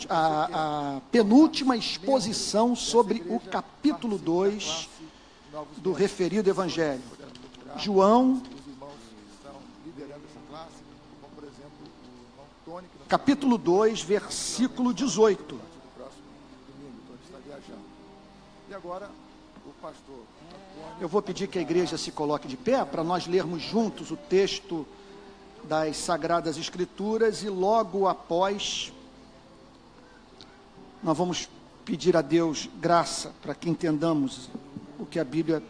a penúltima exposição sobre o capítulo 2 do referido evangelho. João, capítulo 2, versículo 18. Eu vou pedir que a igreja se coloque de pé para nós lermos juntos o texto das Sagradas Escrituras e logo após nós vamos pedir a Deus graça para que entendamos o que a Bíblia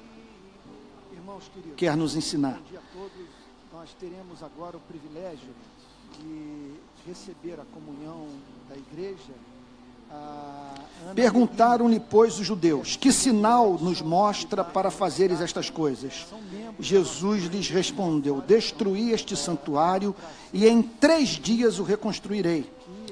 quer nos ensinar. Bom dia a todos. Nós teremos agora o privilégio de receber a comunhão da igreja. Perguntaram-lhe, pois, os judeus: que sinal nos mostra para fazeres estas coisas? Jesus lhes respondeu: destruí este santuário e em 3 dias o reconstruirei.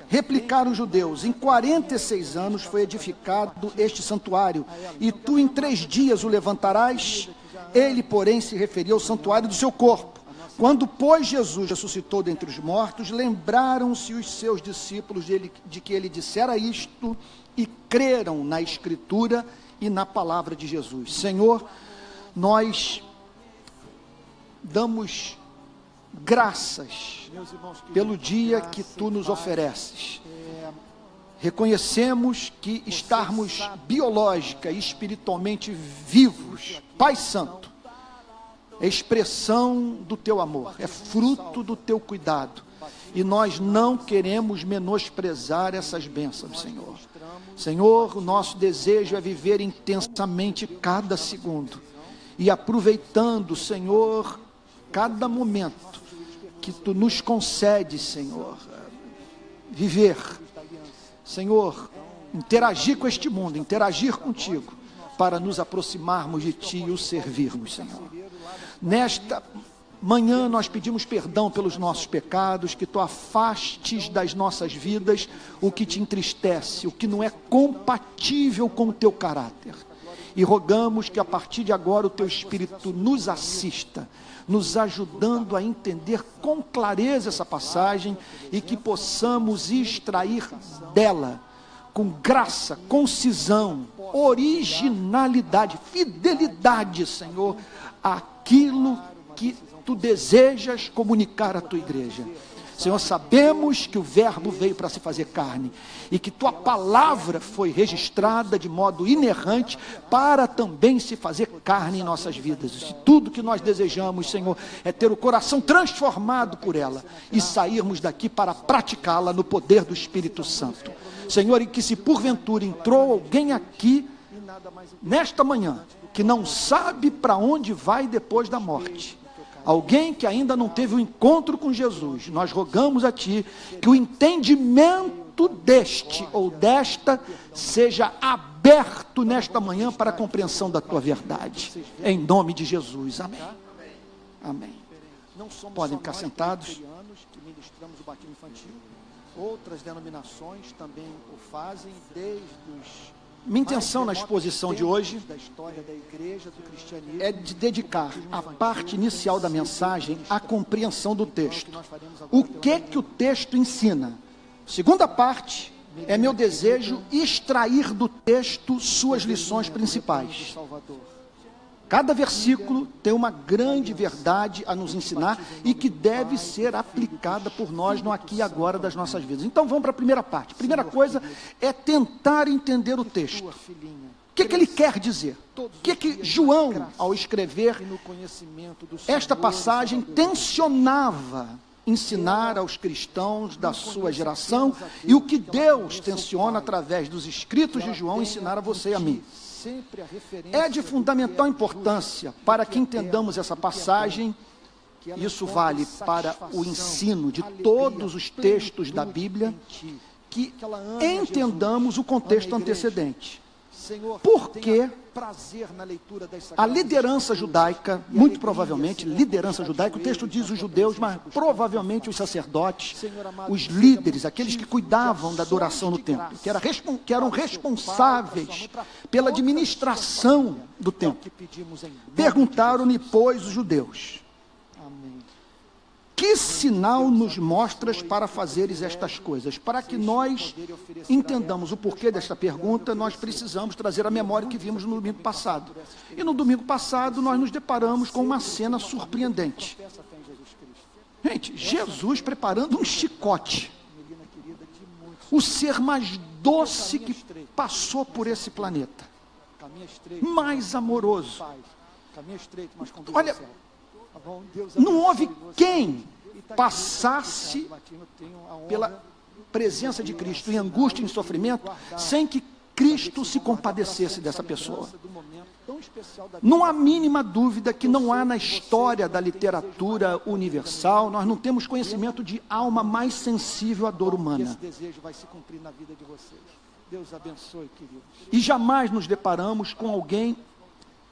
Replicaram os judeus: em 46 anos foi edificado este santuário, e tu em 3 dias o levantarás? Ele, porém, se referia ao santuário do seu corpo. Quando, pois, Jesus ressuscitou dentre os mortos, lembraram-se os seus discípulos de que ele dissera isto e creram na Escritura e na palavra de Jesus. Senhor, nós damos graças pelo dia que tu nos ofereces. Reconhecemos que estarmos biológica e espiritualmente vivos, Pai Santo, é expressão do teu amor, é fruto do teu cuidado, e nós não queremos menosprezar essas bênçãos, Senhor. Senhor, o nosso desejo é viver intensamente cada segundo, e aproveitando, Senhor, cada momento que tu nos concedes, Senhor, viver, Senhor, interagir com este mundo, interagir contigo, para nos aproximarmos de ti e o servirmos, Senhor. Nesta manhã nós pedimos perdão pelos nossos pecados, que tu afastes das nossas vidas o que te entristece, o que não é compatível com o teu caráter. E rogamos que a partir de agora o teu Espírito nos assista, nos ajudando a entender com clareza essa passagem e que possamos extrair dela, com graça, concisão, originalidade, fidelidade, Senhor, aquilo que tu desejas comunicar à tua igreja. Senhor, sabemos que o verbo veio para se fazer carne e que tua palavra foi registrada de modo inerrante para também se fazer carne em nossas vidas. E tudo que nós desejamos, Senhor, é ter o coração transformado por ela e sairmos daqui para praticá-la no poder do Espírito Santo. Senhor, e que se porventura entrou alguém aqui nesta manhã que não sabe para onde vai depois da morte, alguém que ainda não teve um encontro com Jesus, nós rogamos a ti que o entendimento deste ou desta seja aberto nesta manhã para a compreensão da tua verdade, em nome de Jesus, amém. Amém. Podem ficar sentados. Outras denominações também o fazem desde os... Minha intenção na exposição de hoje é de dedicar a parte inicial da mensagem à compreensão do texto. O que o texto ensina? Segunda parte, é meu desejo extrair do texto suas lições principais. Cada versículo tem uma grande verdade a nos ensinar e que deve ser aplicada por nós no aqui e agora das nossas vidas. Então vamos para a primeira parte. A primeira coisa é tentar entender o texto. O que ele quer dizer? O que João, ao escrever esta passagem, tensionava ensinar aos cristãos da sua geração e o que Deus tenciona através dos escritos de João ensinar a você e a mim. É de fundamental importância para que entendamos essa passagem, isso vale para o ensino de todos os textos da Bíblia, que entendamos o contexto antecedente. Porque a liderança judaica, muito provavelmente, liderança judaica, o texto diz os judeus, mas provavelmente os sacerdotes, os líderes, aqueles que cuidavam da adoração no templo, que eram responsáveis pela administração do templo. Perguntaram-lhe, pois, os judeus: que sinal nos mostras para fazeres estas coisas? Para que nós entendamos o porquê desta pergunta, nós precisamos trazer a memória que vimos no domingo passado. E no domingo passado nós nos deparamos com uma cena surpreendente. Gente, Jesus preparando um chicote. O ser mais doce que passou por esse planeta. Mais amoroso. Olha, não houve quem passasse pela presença de Cristo em angústia e em sofrimento sem que Cristo se compadecesse dessa pessoa. Não há mínima dúvida que não há na história da literatura universal, nós não temos conhecimento de alma mais sensível à dor humana. E jamais nos deparamos com alguém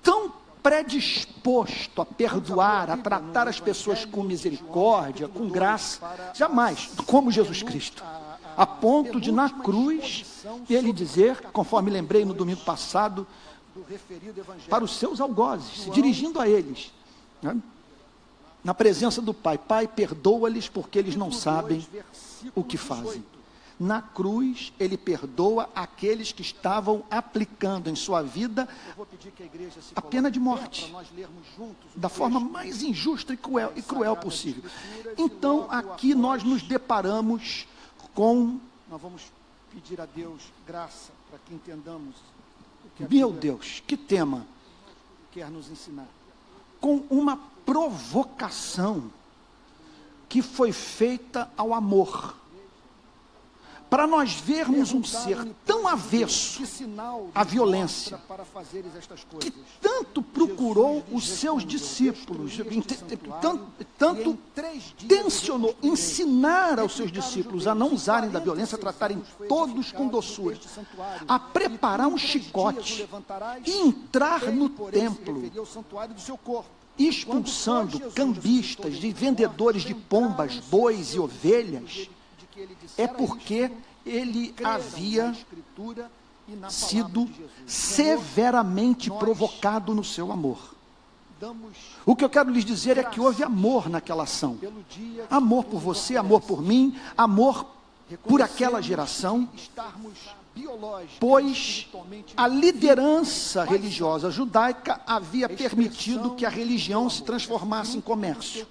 tão predisposto a perdoar, a tratar as pessoas com misericórdia, com graça, jamais, como Jesus Cristo. A ponto de, na cruz, ele dizer, conforme lembrei no domingo passado, para os seus algozes, se dirigindo a eles, né, na presença do Pai: Pai, perdoa-lhes porque eles não sabem o que fazem. Na cruz, ele perdoa aqueles que estavam aplicando em sua vida a pena de morte, da forma mais injusta e cruel possível. Então, aqui nós nos deparamos com... Nós vamos pedir a Deus graça para que entendamos o que a Bíblia, meu Deus, que tema quer nos ensinar. Com uma provocação que foi feita ao amor. Para nós vermos um ser tão avesso à violência, que tanto procurou os seus discípulos, tanto tensionou ensinar aos seus discípulos a não usarem da violência, a tratarem todos com doçura, a preparar um chicote e entrar no templo, expulsando cambistas, de vendedores de pombas, bois e ovelhas, é porque ele havia sido severamente provocado no seu amor. O que eu quero lhes dizer é que houve amor naquela ação. Amor por você, amor por mim, amor por aquela geração, pois a liderança religiosa judaica havia permitido que a religião se transformasse em comércio,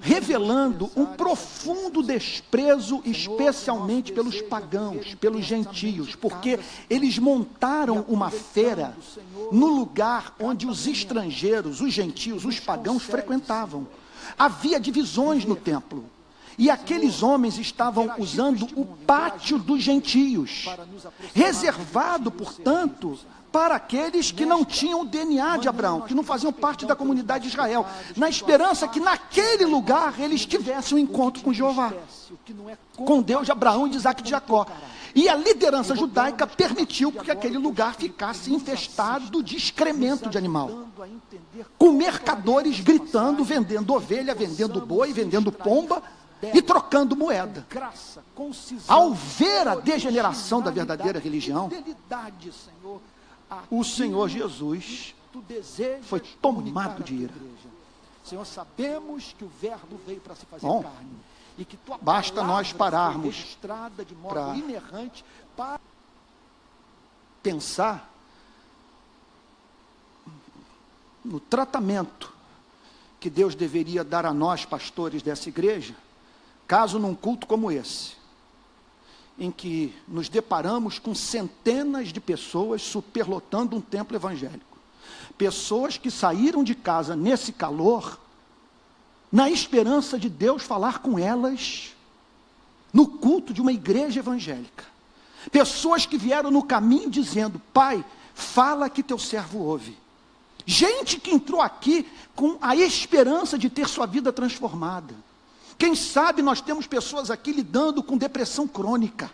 revelando um profundo desprezo, especialmente pelos pagãos, pelos gentios, porque eles montaram uma feira no lugar onde os estrangeiros, os gentios, os pagãos frequentavam. Havia divisões no templo, e aqueles homens estavam usando o pátio dos gentios, reservado, portanto, para aqueles que não tinham o DNA de Abraão, que não faziam parte da comunidade de Israel, na esperança que naquele lugar eles tivessem um encontro com Jeová, com Deus de Abraão e de Isaac e de Jacó. E a liderança judaica permitiu que aquele lugar ficasse infestado de excremento de animal, com mercadores gritando, vendendo ovelha, vendendo boi, vendendo pomba e trocando moeda. Ao ver a degeneração da verdadeira religião, o Senhor Jesus foi tomado de ira. Senhor, sabemos que o verbo veio para se fazer carne, e que tua basta nós pararmos para pensar no tratamento que Deus deveria dar a nós, pastores dessa igreja, caso num culto como esse, em que nos deparamos com centenas de pessoas superlotando um templo evangélico. Pessoas que saíram de casa nesse calor, na esperança de Deus falar com elas, no culto de uma igreja evangélica. Pessoas que vieram no caminho dizendo: Pai, fala que teu servo ouve. Gente que entrou aqui com a esperança de ter sua vida transformada. Quem sabe nós temos pessoas aqui lidando com depressão crônica.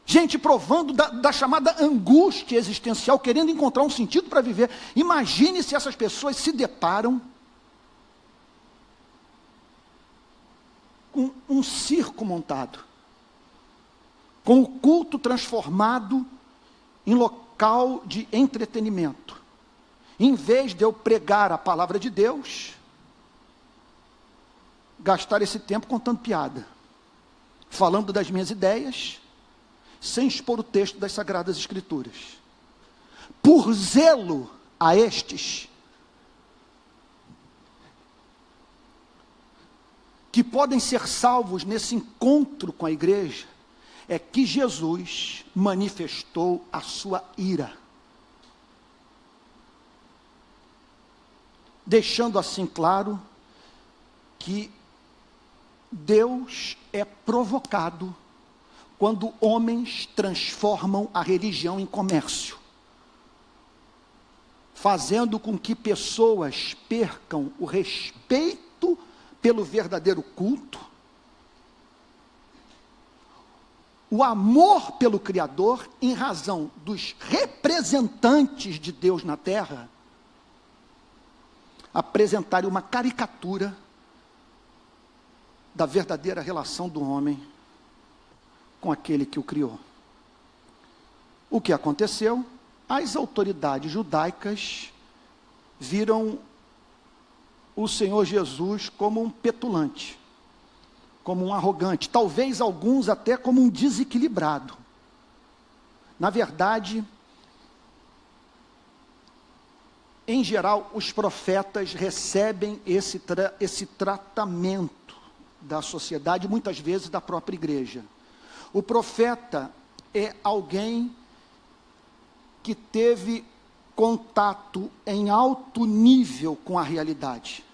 Gente provando da chamada angústia existencial, querendo encontrar um sentido para viver. Imagine se essas pessoas se deparam com um circo montado, com o culto transformado em local de entretenimento, Em vez de eu pregar a palavra de Deus, gastar esse tempo contando piada, falando das minhas ideias, sem expor o texto das Sagradas Escrituras. Por zelo a estes, que podem ser salvos nesse encontro com a igreja, é que Jesus manifestou a sua ira, deixando assim claro que Deus é provocado quando homens transformam a religião em comércio, fazendo com que pessoas percam o respeito pelo verdadeiro culto, o amor pelo Criador, em razão dos representantes de Deus na terra, apresentarem uma caricatura da verdadeira relação do homem com aquele que o criou. O que aconteceu? As autoridades judaicas viram o Senhor Jesus como um petulante, como um arrogante, talvez alguns até como um desequilibrado. Na verdade, em geral, os profetas recebem esse tratamento da sociedade, muitas vezes da própria igreja. O profeta é alguém que teve contato em alto nível com a realidade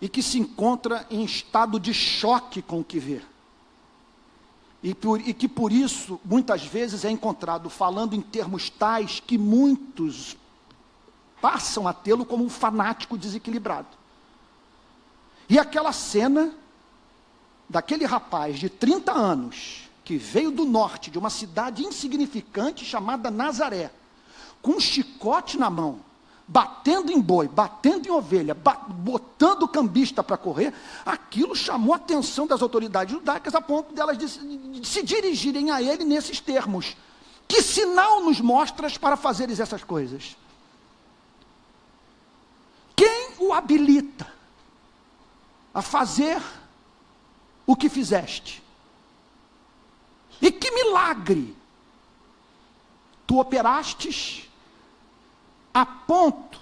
e que se encontra em estado de choque com o que vê. E que por isso, muitas vezes é encontrado falando em termos tais que muitos passam a tê-lo como um fanático desequilibrado. E aquela cena daquele rapaz de 30 anos, que veio do norte, de uma cidade insignificante chamada Nazaré, com um chicote na mão, batendo em boi, batendo em ovelha, botando o cambista para correr, aquilo chamou a atenção das autoridades judaicas a ponto delas de se dirigirem a ele nesses termos. Que sinal nos mostras para fazeres essas coisas? Quem o habilita a fazer o que fizeste? E que milagre tu operastes a ponto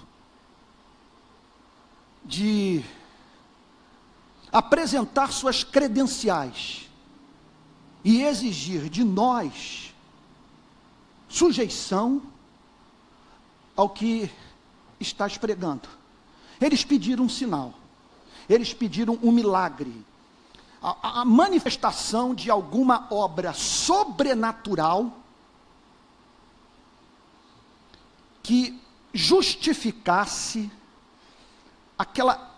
de apresentar suas credenciais e exigir de nós sujeição ao que estás pregando? Eles pediram um sinal, eles pediram um milagre, a manifestação de alguma obra sobrenatural que justificasse aquela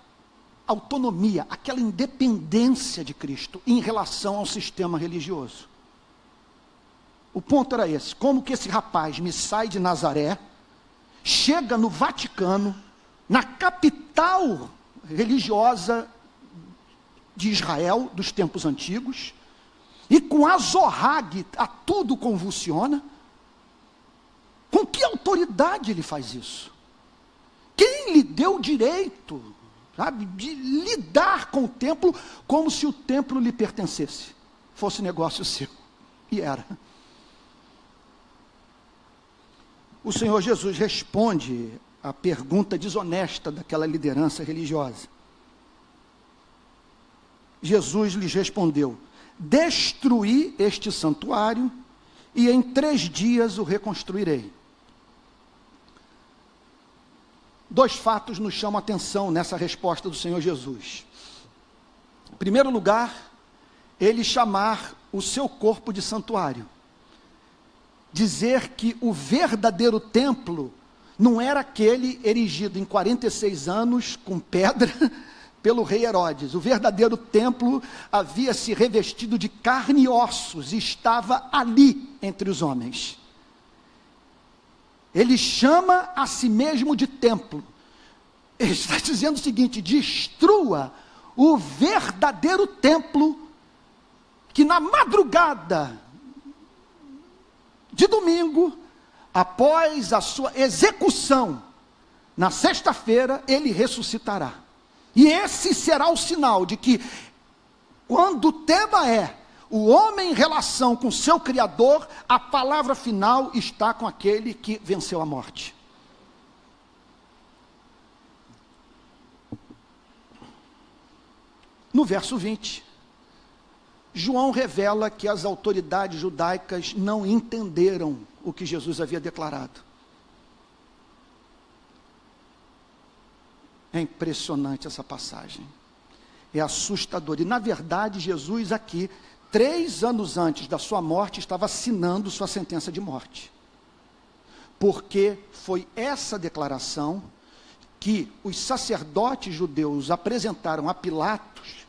autonomia, aquela independência de Cristo em relação ao sistema religioso. O ponto era esse: como que esse rapaz me sai de Nazaré, chega no Vaticano, na capital religiosa de Israel, dos tempos antigos, e com azorrague a tudo convulsiona? Com que autoridade ele faz isso? Quem lhe deu o direito, sabe, de lidar com o templo como se o templo lhe pertencesse, fosse negócio seu? E era. O Senhor Jesus responde à pergunta desonesta daquela liderança religiosa. Jesus lhes respondeu: destruí este santuário e em 3 dias o reconstruirei. 2 fatos nos chamam a atenção nessa resposta do Senhor Jesus. Em primeiro lugar, ele chamar o seu corpo de santuário. Dizer que o verdadeiro templo não era aquele erigido em 46 anos com pedra pelo rei Herodes. O verdadeiro templo havia se revestido de carne e ossos e estava ali entre os homens. Ele chama a si mesmo de templo. Ele está dizendo o seguinte: destrua o verdadeiro templo que na madrugada de domingo após a sua execução, na sexta-feira, ele ressuscitará. E esse será o sinal de que, quando o tema é o homem em relação com seu Criador, a palavra final está com aquele que venceu a morte. No verso 20, João revela que as autoridades judaicas não entenderam o que Jesus havia declarado. É impressionante essa passagem. É assustador. E na verdade, Jesus aqui, 3 anos antes da sua morte, estava assinando sua sentença de morte. Porque foi essa declaração que os sacerdotes judeus apresentaram a Pilatos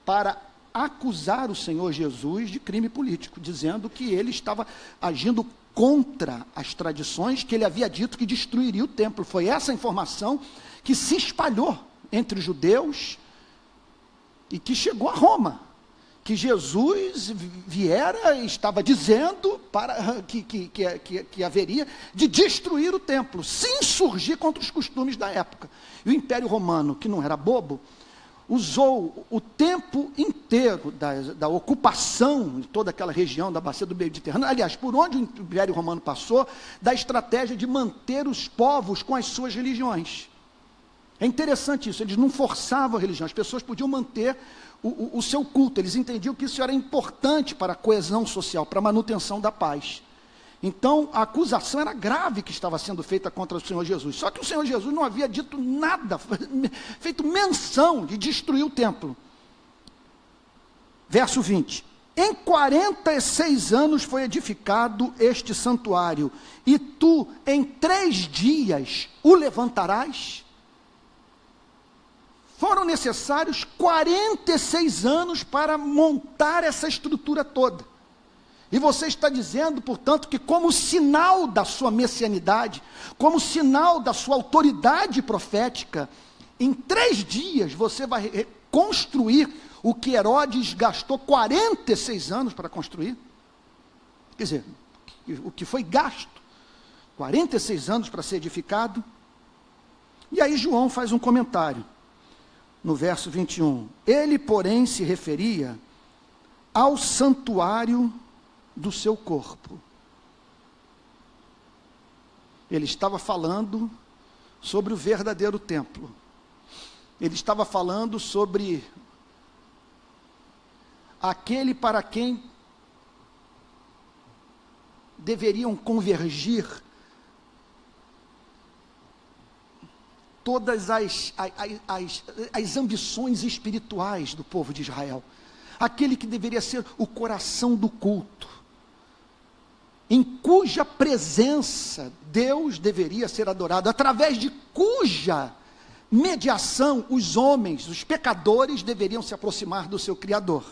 para acusar o Senhor Jesus de crime político, dizendo que ele estava agindo contra as tradições, que ele havia dito que destruiria o templo. Foi essa informação que se espalhou entre os judeus e que chegou a Roma, que Jesus viera e estava dizendo que haveria de destruir o templo, se insurgir contra os costumes da época. E o Império Romano, que não era bobo, usou o tempo inteiro da ocupação de toda aquela região da bacia do Mediterrâneo, aliás, por onde o Império Romano passou, da estratégia de manter os povos com as suas religiões. É interessante isso, eles não forçavam a religião, as pessoas podiam manter o seu culto, eles entendiam que isso era importante para a coesão social, para a manutenção da paz. Então, a acusação era grave que estava sendo feita contra o Senhor Jesus. Só que o Senhor Jesus não havia dito nada, feito menção de destruir o templo. Verso 20. Em 46 anos foi edificado este santuário, e tu em 3 dias o levantarás? Foram necessários 46 anos para montar essa estrutura toda. E você está dizendo, portanto, que como sinal da sua messianidade, como sinal da sua autoridade profética, em 3 dias você vai reconstruir o que Herodes gastou 46 anos para construir? Quer dizer, o que foi gasto, 46 anos para ser edificado. E aí João faz um comentário, no verso 21. Ele, porém, se referia ao santuário do seu corpo. Ele estava falando sobre o verdadeiro templo. Ele estava falando sobre aquele para quem deveriam convergir todas as ambições espirituais do povo de Israel. Aquele que deveria ser o coração do culto, em cuja presença Deus deveria ser adorado, através de cuja mediação os homens, os pecadores, deveriam se aproximar do seu Criador.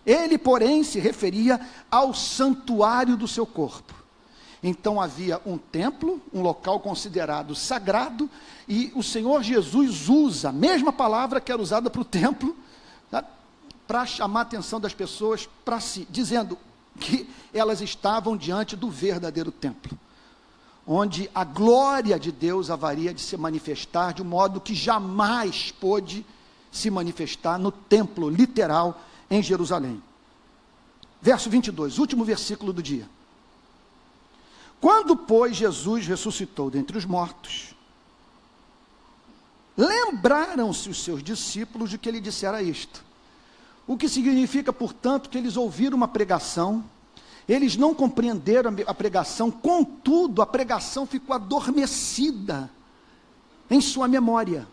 Ele, porém, se referia ao santuário do seu corpo. Então havia um templo, um local considerado sagrado, e o Senhor Jesus usa a mesma palavra que era usada para o templo, para chamar a atenção das pessoas para si, dizendo que elas estavam diante do verdadeiro templo, onde a glória de Deus haveria de se manifestar de um modo que jamais pôde se manifestar no templo literal em Jerusalém. Verso 22, último versículo do dia. Quando, pois, Jesus ressuscitou dentre os mortos, lembraram-se os seus discípulos de que ele dissera isto. O que significa, portanto, que eles ouviram uma pregação, eles não compreenderam a pregação, contudo, a pregação ficou adormecida em sua memória.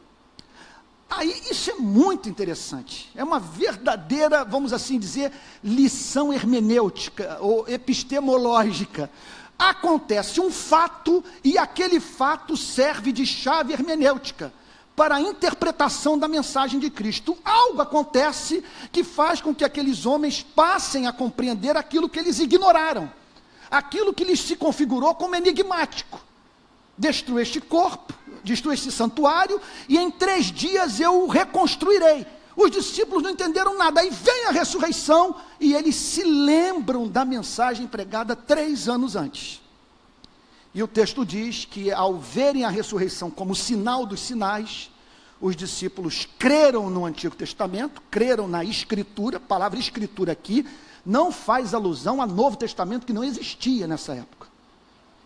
Aí, isso é muito interessante, é uma verdadeira, vamos assim dizer, lição hermenêutica, ou epistemológica. Acontece um fato, e aquele fato serve de chave hermenêutica, para a interpretação da mensagem de Cristo. Algo acontece que faz com que aqueles homens passem a compreender aquilo que eles ignoraram, aquilo que lhes se configurou como enigmático. Destrua este corpo, destrua este santuário, e em 3 dias eu o reconstruirei. Os discípulos não entenderam nada, aí vem a ressurreição, e eles se lembram da mensagem pregada 3 anos antes. E o texto diz que, ao verem a ressurreição como sinal dos sinais, os discípulos creram no Antigo Testamento, creram na Escritura. A palavra Escritura aqui não faz alusão ao Novo Testamento, que não existia nessa época.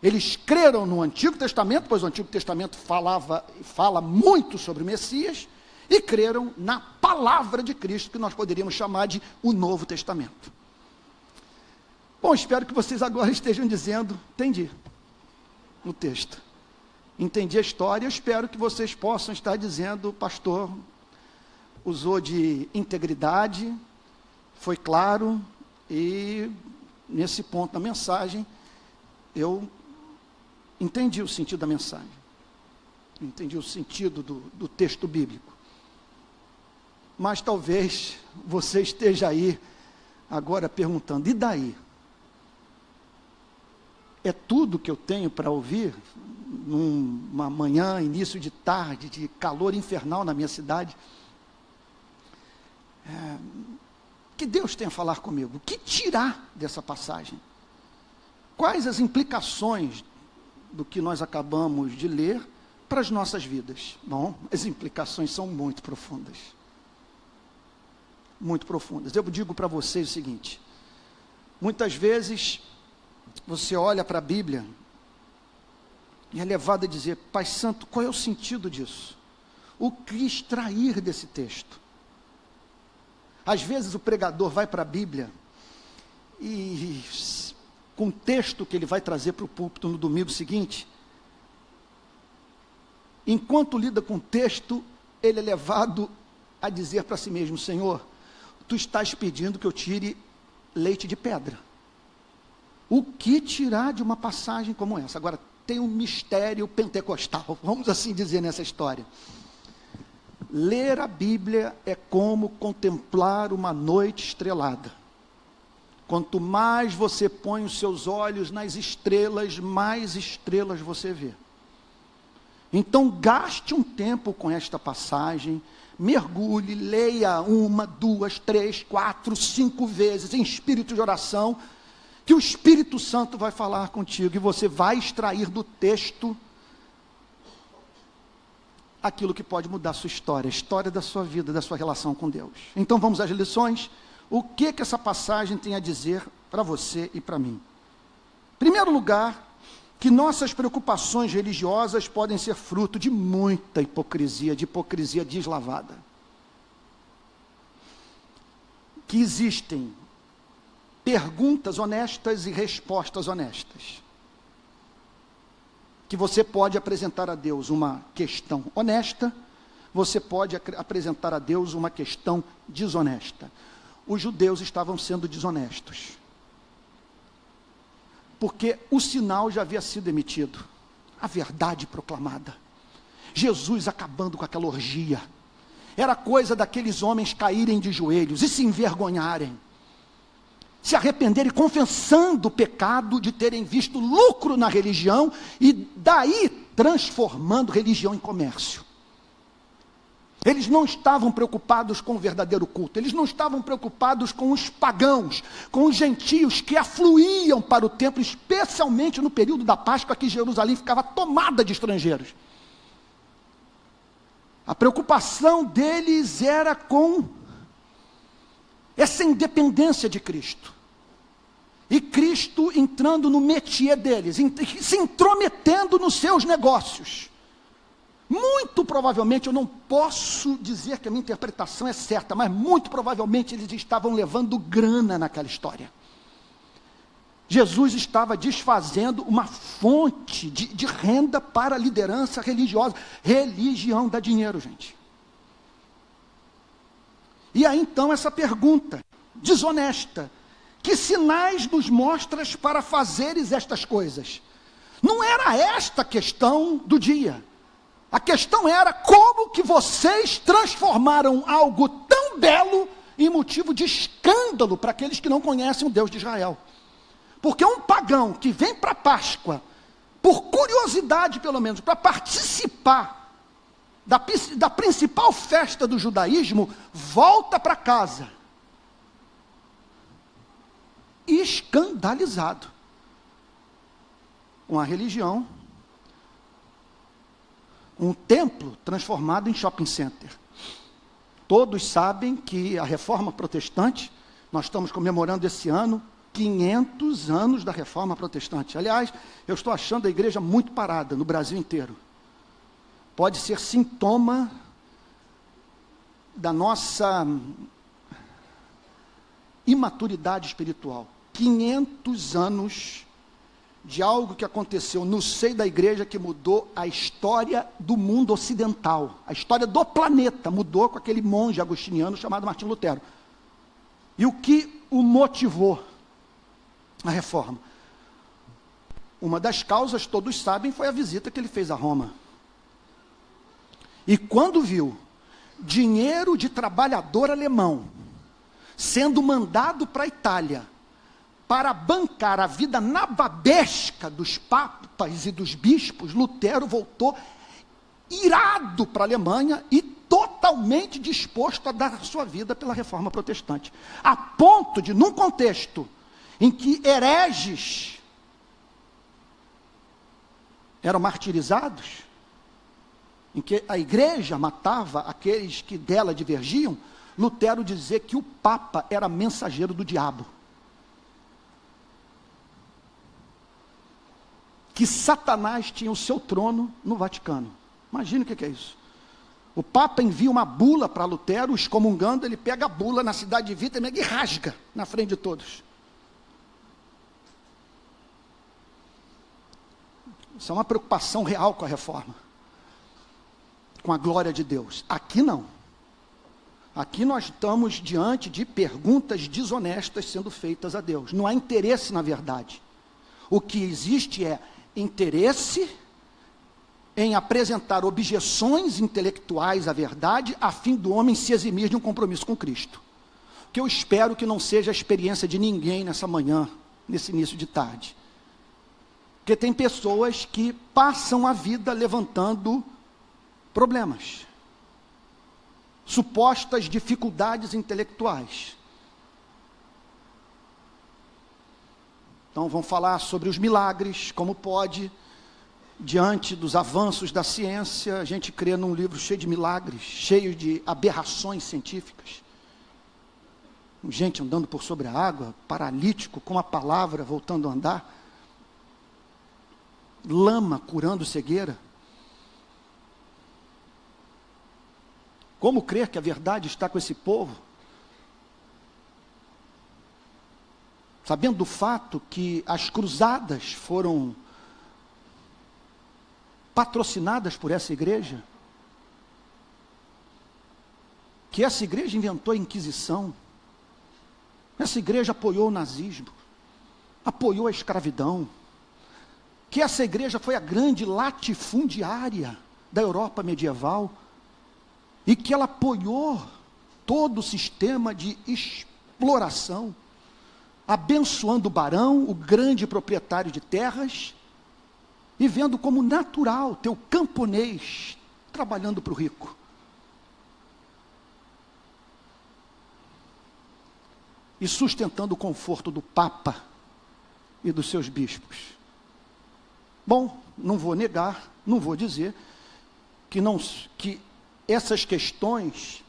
Eles creram no Antigo Testamento, pois o Antigo Testamento fala muito sobre o Messias, e creram na palavra de Cristo, que nós poderíamos chamar de o Novo Testamento. Bom, espero que vocês agora estejam dizendo, entendi no texto, entendi a história. Eu espero que vocês possam estar dizendo, pastor usou de integridade, foi claro, e nesse ponto da mensagem, eu entendi o sentido da mensagem, entendi o sentido do texto bíblico. Mas talvez você esteja aí agora perguntando, e daí? É tudo que eu tenho para ouvir numa manhã, início de tarde, de calor infernal na minha cidade? Que Deus tem a falar comigo. O que tirar dessa passagem? Quais as implicações do que nós acabamos de ler para as nossas vidas? Bom, as implicações são muito profundas. Muito profundas. Eu digo para vocês o seguinte: muitas vezes você olha para a Bíblia e é levado a dizer, Pai Santo, qual é o sentido disso? O que extrair desse texto? Às vezes o pregador vai para a Bíblia e, com o texto que ele vai trazer para o púlpito no domingo seguinte, enquanto lida com o texto, ele é levado a dizer para si mesmo, Senhor, Tu estás pedindo que eu tire leite de pedra. O que tirar de uma passagem como essa? Agora, tem um mistério pentecostal, vamos assim dizer nessa história. Ler a Bíblia é como contemplar uma noite estrelada. Quanto mais você põe os seus olhos nas estrelas, mais estrelas você vê. Então, gaste um tempo com esta passagem, mergulhe, leia 1, 2, 3, 4, 5 vezes em espírito de oração, que o Espírito Santo vai falar contigo e você vai extrair do texto aquilo que pode mudar a sua história, a história da sua vida, da sua relação com Deus. Então vamos às lições. O que essa passagem tem a dizer para você e para mim? Em primeiro lugar, que nossas preocupações religiosas podem ser fruto de muita hipocrisia, de hipocrisia deslavada. Que existem perguntas honestas e respostas honestas. Que você pode apresentar a Deus uma questão honesta, você pode apresentar a Deus uma questão desonesta. Os judeus estavam sendo desonestos, porque o sinal já havia sido emitido, a verdade proclamada, Jesus acabando com aquela orgia, era coisa daqueles homens caírem de joelhos e se envergonharem, se arrependerem, confessando o pecado de terem visto lucro na religião, e daí transformando religião em comércio. Eles não estavam preocupados com o verdadeiro culto, eles não estavam preocupados com os pagãos, com os gentios que afluíam para o templo, especialmente no período da Páscoa, que Jerusalém ficava tomada de estrangeiros. A preocupação deles era com essa independência de Cristo, e Cristo entrando no métier deles, se intrometendo nos seus negócios. Muito provavelmente, eu não posso dizer que a minha interpretação é certa, mas muito provavelmente eles estavam levando grana naquela história. Jesus estava desfazendo uma fonte de renda para a liderança religiosa. Religião dá dinheiro, gente. E aí então essa pergunta desonesta: que sinais nos mostras para fazeres estas coisas? Não era esta a questão do dia. A questão era como que vocês transformaram algo tão belo em motivo de escândalo para aqueles que não conhecem o Deus de Israel. Porque um pagão que vem para a Páscoa, por curiosidade pelo menos, para participar da principal festa do judaísmo, volta para casa escandalizado. uma religião, um templo transformado em shopping center. Todos sabem que a Reforma Protestante, nós estamos comemorando esse ano 500 anos da Reforma Protestante. Aliás, eu estou achando a igreja muito parada no Brasil inteiro. Pode ser sintoma da nossa imaturidade espiritual. 500 anos de algo que aconteceu no seio da igreja que mudou a história do mundo ocidental. A história do planeta mudou com aquele monge agostiniano chamado Martinho Lutero. E o que o motivou? A reforma. Uma das causas, todos sabem, foi a visita que ele fez a Roma. E quando viu dinheiro de trabalhador alemão sendo mandado para a Itália para bancar a vida nababesca dos papas e dos bispos, Lutero voltou irado para a Alemanha e totalmente disposto a dar a sua vida pela Reforma Protestante. A ponto de, num contexto em que hereges eram martirizados, em que a igreja matava aqueles que dela divergiam, Lutero dizia que o Papa era mensageiro do diabo. Que Satanás tinha o seu trono no Vaticano. Imagina o que é isso. O Papa envia uma bula para Lutero, excomungando, ele pega a bula na cidade de Wittenberg e rasga na frente de todos. Isso é uma preocupação real com a reforma, com a glória de Deus. Aqui não. Aqui nós estamos diante de perguntas desonestas sendo feitas a Deus. Não há interesse na verdade. O que existe é interesse em apresentar objeções intelectuais à verdade, a fim do homem se eximir de um compromisso com Cristo. Que eu espero que não seja a experiência de ninguém nessa manhã, nesse início de tarde. Porque tem pessoas que passam a vida levantando problemas, supostas dificuldades intelectuais. Então vão falar sobre os milagres, como pode, diante dos avanços da ciência, a gente crê num livro cheio de milagres, cheio de aberrações científicas. Gente andando por sobre a água, paralítico com a palavra voltando a andar, lama curando cegueira. Como crer que a verdade está com esse povo? Sabendo do fato que as cruzadas foram patrocinadas por essa igreja, que essa igreja inventou a Inquisição, essa igreja apoiou o nazismo, apoiou a escravidão, que essa igreja foi a grande latifundiária da Europa medieval, e que ela apoiou todo o sistema de exploração, abençoando o barão, o grande proprietário de terras, e vendo como natural ter o camponês trabalhando para o rico. E sustentando o conforto do Papa e dos seus bispos. Bom, não vou negar, não vou dizer que essas questões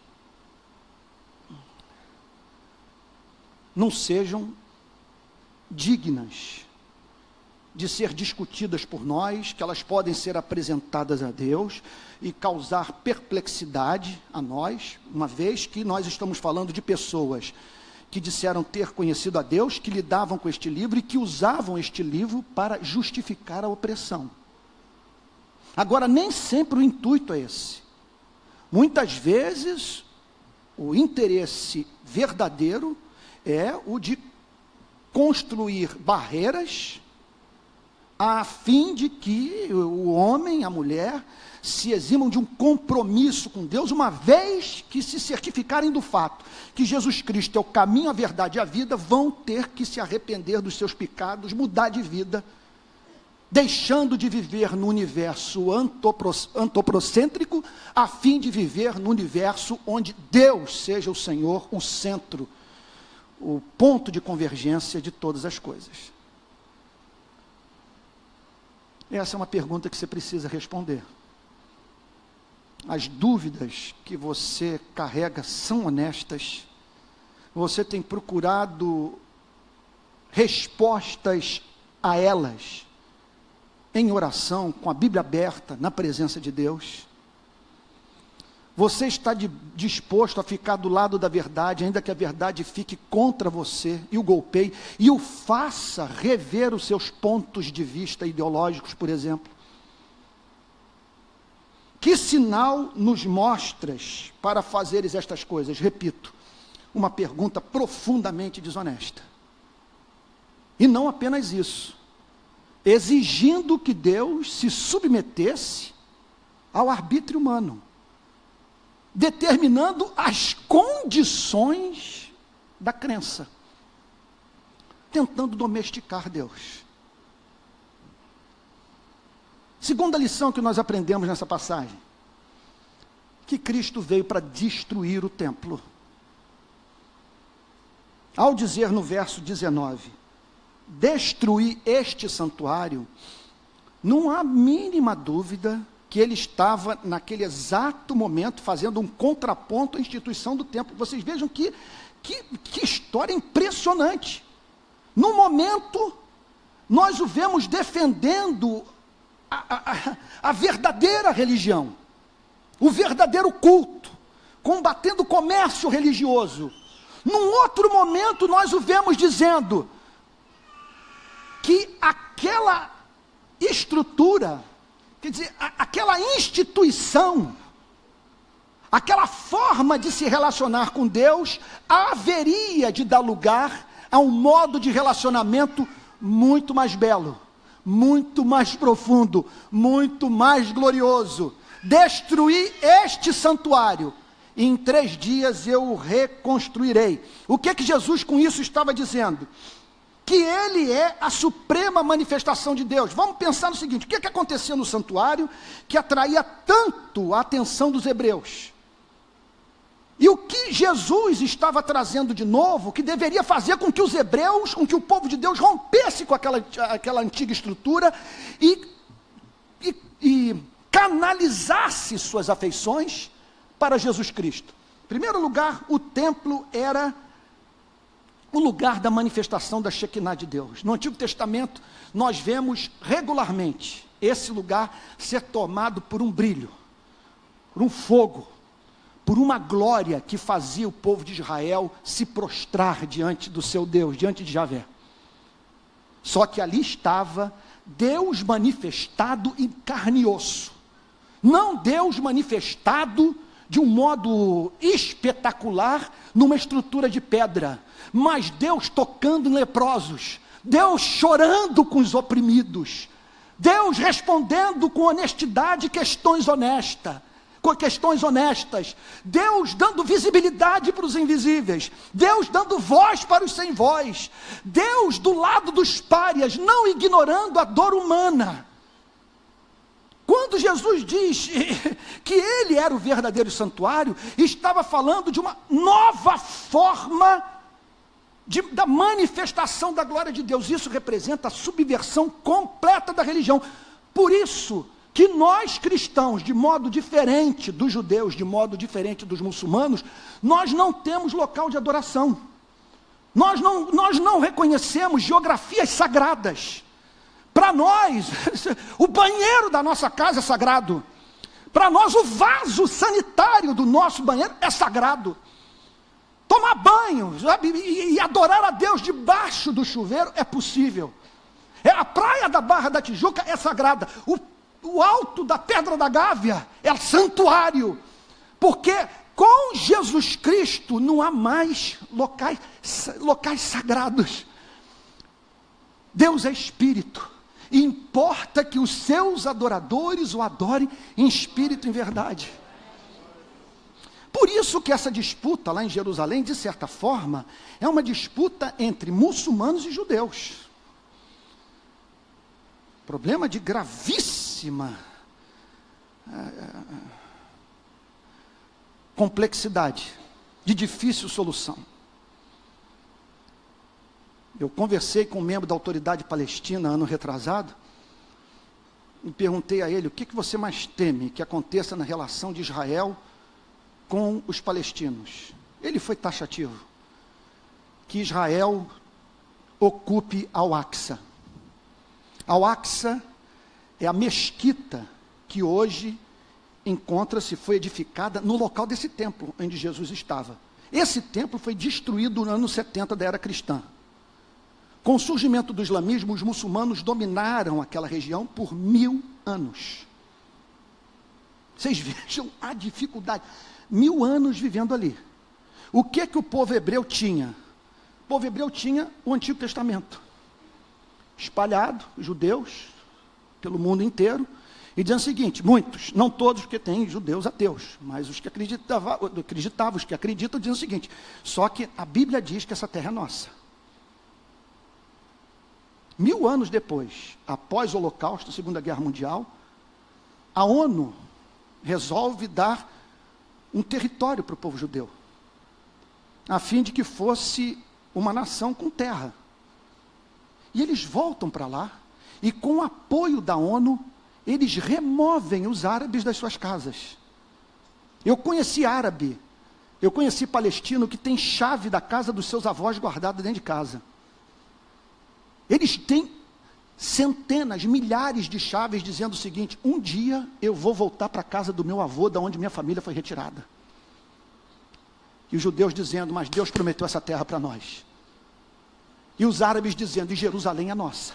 não sejam dignas de ser discutidas por nós, que elas podem ser apresentadas a Deus e causar perplexidade a nós, uma vez que nós estamos falando de pessoas que disseram ter conhecido a Deus, que lidavam com este livro e que usavam este livro para justificar a opressão. Agora, nem sempre o intuito é esse. Muitas vezes, o interesse verdadeiro é o de construir barreiras a fim de que o homem, a mulher, se eximam de um compromisso com Deus, uma vez que se certificarem do fato que Jesus Cristo é o caminho, a verdade e a vida, vão ter que se arrepender dos seus pecados, mudar de vida, deixando de viver no universo antropocêntrico, a fim de viver no universo onde Deus seja o Senhor, o centro, o ponto de convergência de todas as coisas. Essa é uma pergunta que você precisa responder. As dúvidas que você carrega são honestas? Você tem procurado respostas a elas em oração, com a Bíblia aberta, na presença de Deus? Você está disposto a ficar do lado da verdade, ainda que a verdade fique contra você e o golpeie, e o faça rever os seus pontos de vista ideológicos, por exemplo? Que sinal nos mostras para fazeres estas coisas? Repito, uma pergunta profundamente desonesta. E não apenas isso, exigindo que Deus se submetesse ao arbítrio humano, determinando as condições da crença, tentando domesticar Deus. Segunda lição que nós aprendemos nessa passagem, que Cristo veio para destruir o templo. Ao dizer no verso 19, destruir este santuário, não há mínima dúvida que ele estava naquele exato momento fazendo um contraponto à instituição do templo. Vocês vejam que história impressionante. No momento, nós o vemos defendendo a verdadeira religião, o verdadeiro culto, combatendo o comércio religioso. Num outro momento, nós o vemos dizendo que aquela estrutura, quer dizer, aquela instituição, aquela forma de se relacionar com Deus, haveria de dar lugar a um modo de relacionamento muito mais belo, muito mais profundo, muito mais glorioso. Destruir este santuário, e em 3 dias eu o reconstruirei. O que Jesus com isso estava dizendo? Que ele é a suprema manifestação de Deus. Vamos pensar no seguinte: o que acontecia no santuário que atraía tanto a atenção dos hebreus? E o que Jesus estava trazendo de novo, que deveria fazer com que os hebreus, com que o povo de Deus rompesse com aquela antiga estrutura e canalizasse suas afeições para Jesus Cristo? Em primeiro lugar, o templo era o lugar da manifestação da Shekinah de Deus. No Antigo Testamento, nós vemos regularmente esse lugar ser tomado por um brilho, por um fogo, por uma glória que fazia o povo de Israel se prostrar diante do seu Deus, diante de Javé. Só que ali estava Deus manifestado em carne e osso. Não Deus manifestado de um modo espetacular numa estrutura de pedra, mas Deus tocando em leprosos, Deus chorando com os oprimidos, Deus respondendo com honestidade questões honestas, Deus dando visibilidade para os invisíveis, Deus dando voz para os sem voz, Deus do lado dos párias, não ignorando a dor humana. Quando Jesus diz que ele era o verdadeiro santuário, estava falando de uma nova forma da manifestação da glória de Deus. Isso representa a subversão completa da religião. Por isso que nós cristãos, de modo diferente dos judeus, de modo diferente dos muçulmanos, nós não temos local de adoração. Nós não reconhecemos geografias sagradas. Para nós, o banheiro da nossa casa é sagrado. Para nós, o vaso sanitário do nosso banheiro é sagrado. Tomar banho, sabe, e adorar a Deus debaixo do chuveiro é possível. A praia da Barra da Tijuca é sagrada. O alto da Pedra da Gávea é santuário. Porque com Jesus Cristo não há mais locais sagrados. Deus é Espírito. E importa que os seus adoradores o adorem em espírito e em verdade. Por isso que essa disputa lá em Jerusalém, de certa forma, é uma disputa entre muçulmanos e judeus. Problema de gravíssima complexidade, de difícil solução. Eu conversei com um membro da autoridade palestina, ano retrasado, e perguntei a ele, o que você mais teme que aconteça na relação de Israel com os palestinos? Ele foi taxativo. Que Israel ocupe Al-Aqsa. Al-Aqsa é a mesquita que hoje encontra-se, foi edificada no local desse templo onde Jesus estava. Esse templo foi destruído no ano 70 da era cristã. Com o surgimento do islamismo, os muçulmanos dominaram aquela região por 1000 anos. Vocês vejam a dificuldade. 1000 anos vivendo ali. O que o povo hebreu tinha? O povo hebreu tinha o Antigo Testamento. Espalhado, judeus, pelo mundo inteiro. E dizendo o seguinte, muitos, não todos, porque tem judeus ateus, mas os que acreditavam, os que acreditam, dizem o seguinte, só que a Bíblia diz que essa terra é nossa. 1000 anos depois, após o Holocausto, Segunda Guerra Mundial, a ONU resolve dar um território para o povo judeu, a fim de que fosse uma nação com terra. E eles voltam para lá, e com o apoio da ONU, eles removem os árabes das suas casas. Eu conheci árabe, eu conheci palestino que tem chave da casa dos seus avós guardada dentro de casa. Eles têm centenas, milhares de chaves dizendo o seguinte, um dia eu vou voltar para a casa do meu avô, da onde minha família foi retirada. E os judeus dizendo, mas Deus prometeu essa terra para nós. E os árabes dizendo, e Jerusalém é nossa.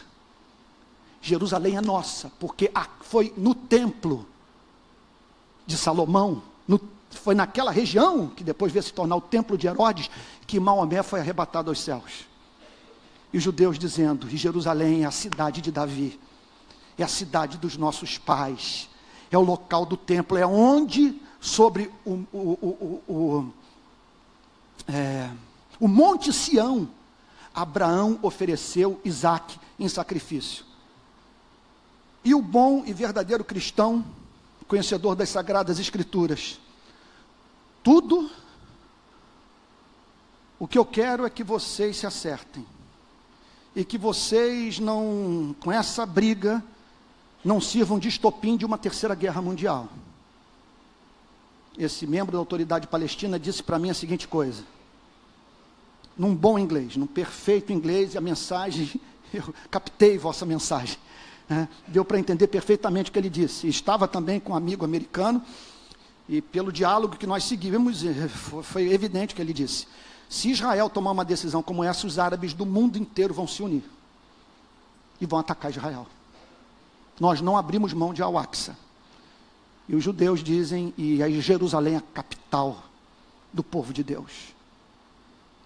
Jerusalém é nossa, porque foi no templo de Salomão, foi naquela região, que depois veio se tornar o templo de Herodes, que Maomé foi arrebatado aos céus. E os judeus dizendo, e Jerusalém é a cidade de Davi, é a cidade dos nossos pais, é o local do templo, é onde, sobre o Monte Sião, Abraão ofereceu Isaque em sacrifício. E o bom e verdadeiro cristão, conhecedor das Sagradas Escrituras, tudo o que eu quero é que vocês se acertem. E que vocês não, com essa briga, não sirvam de estopim de uma terceira guerra mundial. Esse membro da autoridade palestina disse para mim a seguinte coisa, num bom inglês, num perfeito inglês, e a mensagem, eu captei vossa mensagem, deu para entender perfeitamente o que ele disse. Estava também com um amigo americano, e pelo diálogo que nós seguimos, foi evidente o que ele disse. Se Israel tomar uma decisão como essa, os árabes do mundo inteiro vão se unir e vão atacar Israel. Nós não abrimos mão de Al-Aqsa. E os judeus dizem, e aí Jerusalém é a capital do povo de Deus.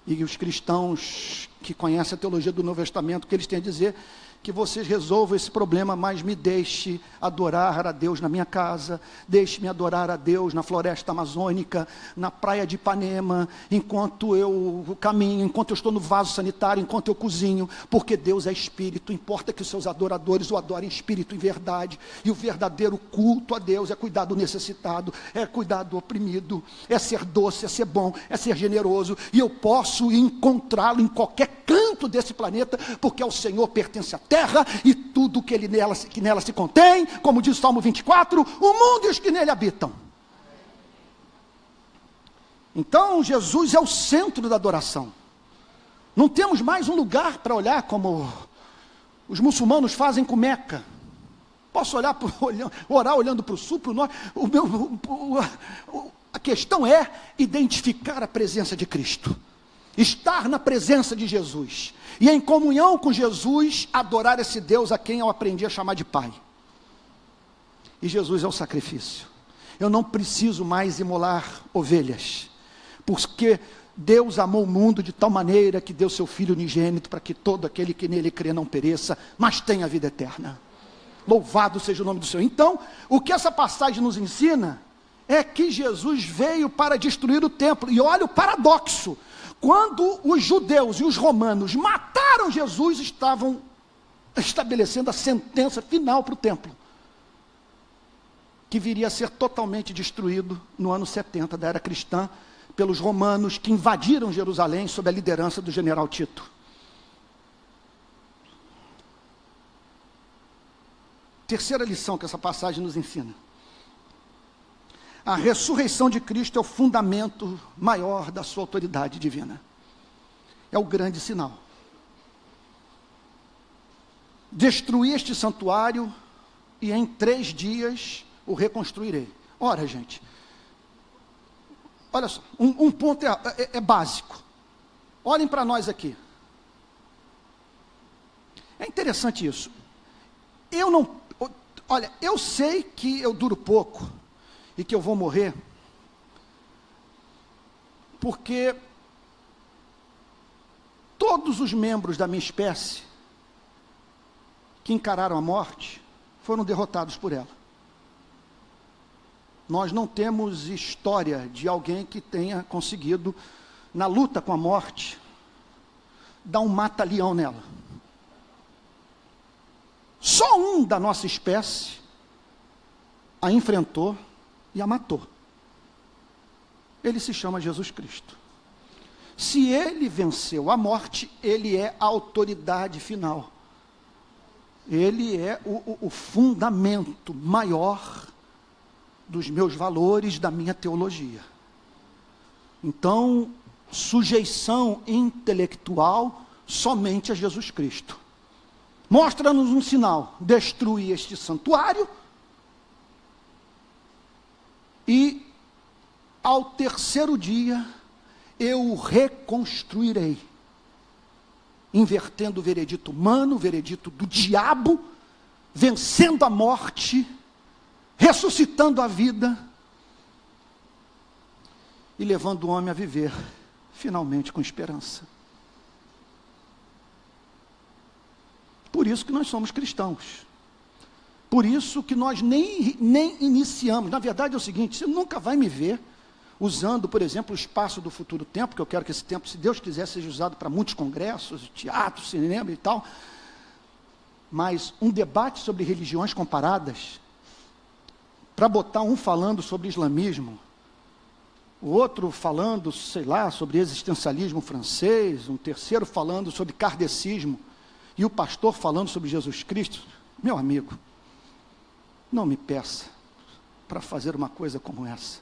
E os cristãos que conhecem a teologia do Novo Testamento, o que eles têm a dizer, que vocês resolvam esse problema, mas me deixe adorar a Deus na minha casa, deixe-me adorar a Deus na floresta amazônica, na praia de Ipanema, enquanto eu caminho, enquanto eu estou no vaso sanitário, enquanto eu cozinho, porque Deus é espírito, importa que os seus adoradores o adorem em espírito e em verdade, e o verdadeiro culto a Deus é cuidar do necessitado, é cuidar do oprimido, é ser doce, é ser bom, é ser generoso, e eu posso encontrá-lo em qualquer canto desse planeta, porque ao Senhor pertence a terra e tudo que nela se contém, como diz o Salmo 24, o mundo e os que nele habitam. Então Jesus é o centro da adoração. Não temos mais um lugar para olhar como os muçulmanos fazem com Meca. Posso orar olhando para o sul, para o norte. A questão é identificar a presença de Cristo. Estar na presença de Jesus. E em comunhão com Jesus, adorar esse Deus a quem eu aprendi a chamar de Pai. E Jesus é o sacrifício. Eu não preciso mais imolar ovelhas. Porque Deus amou o mundo de tal maneira que deu seu Filho unigênito para que todo aquele que nele crê não pereça, mas tenha vida eterna. Louvado seja o nome do Senhor. Então, o que essa passagem nos ensina é que Jesus veio para destruir o templo. E olha o paradoxo. Quando os judeus e os romanos mataram Jesus, estavam estabelecendo a sentença final para o templo, que viria a ser totalmente destruído no ano 70 da era cristã, pelos romanos que invadiram Jerusalém sob a liderança do general Tito. terceira lição que essa passagem nos ensina. A ressurreição de Cristo é o fundamento maior da sua autoridade divina. É o grande sinal. Destruí este santuário e em 3 dias o reconstruirei. Ora, gente, olha só, um ponto é básico. Olhem para nós aqui. É interessante isso. Eu sei que eu duro pouco e que eu vou morrer, porque todos os membros da minha espécie que encararam a morte foram derrotados por ela. Nós não temos história de alguém que tenha conseguido, na luta com a morte, dar um mata-leão nela. Só um da nossa espécie a enfrentou e a matou. Ele se chama Jesus Cristo. Se ele venceu a morte, ele é a autoridade final. Ele é o fundamento maior dos meus valores, da minha teologia. Então, sujeição intelectual somente a Jesus Cristo. Mostra-nos um sinal: destruir este santuário e ao 3º dia eu o reconstruirei, invertendo o veredito humano, o veredito do diabo, vencendo a morte, ressuscitando a vida e levando o homem a viver finalmente com esperança. Por isso que nós somos cristãos. Por isso que nós nem iniciamos. Na verdade é o seguinte: você nunca vai me ver usando, por exemplo, o espaço do futuro tempo, que eu quero que esse tempo, se Deus quiser, seja usado para muitos congressos, teatro, cinema e tal. Mas um debate sobre religiões comparadas, para botar um falando sobre islamismo, o outro falando, sei lá, sobre existencialismo francês, um terceiro falando sobre kardecismo, e o pastor falando sobre Jesus Cristo, meu amigo, não me peça para fazer uma coisa como essa.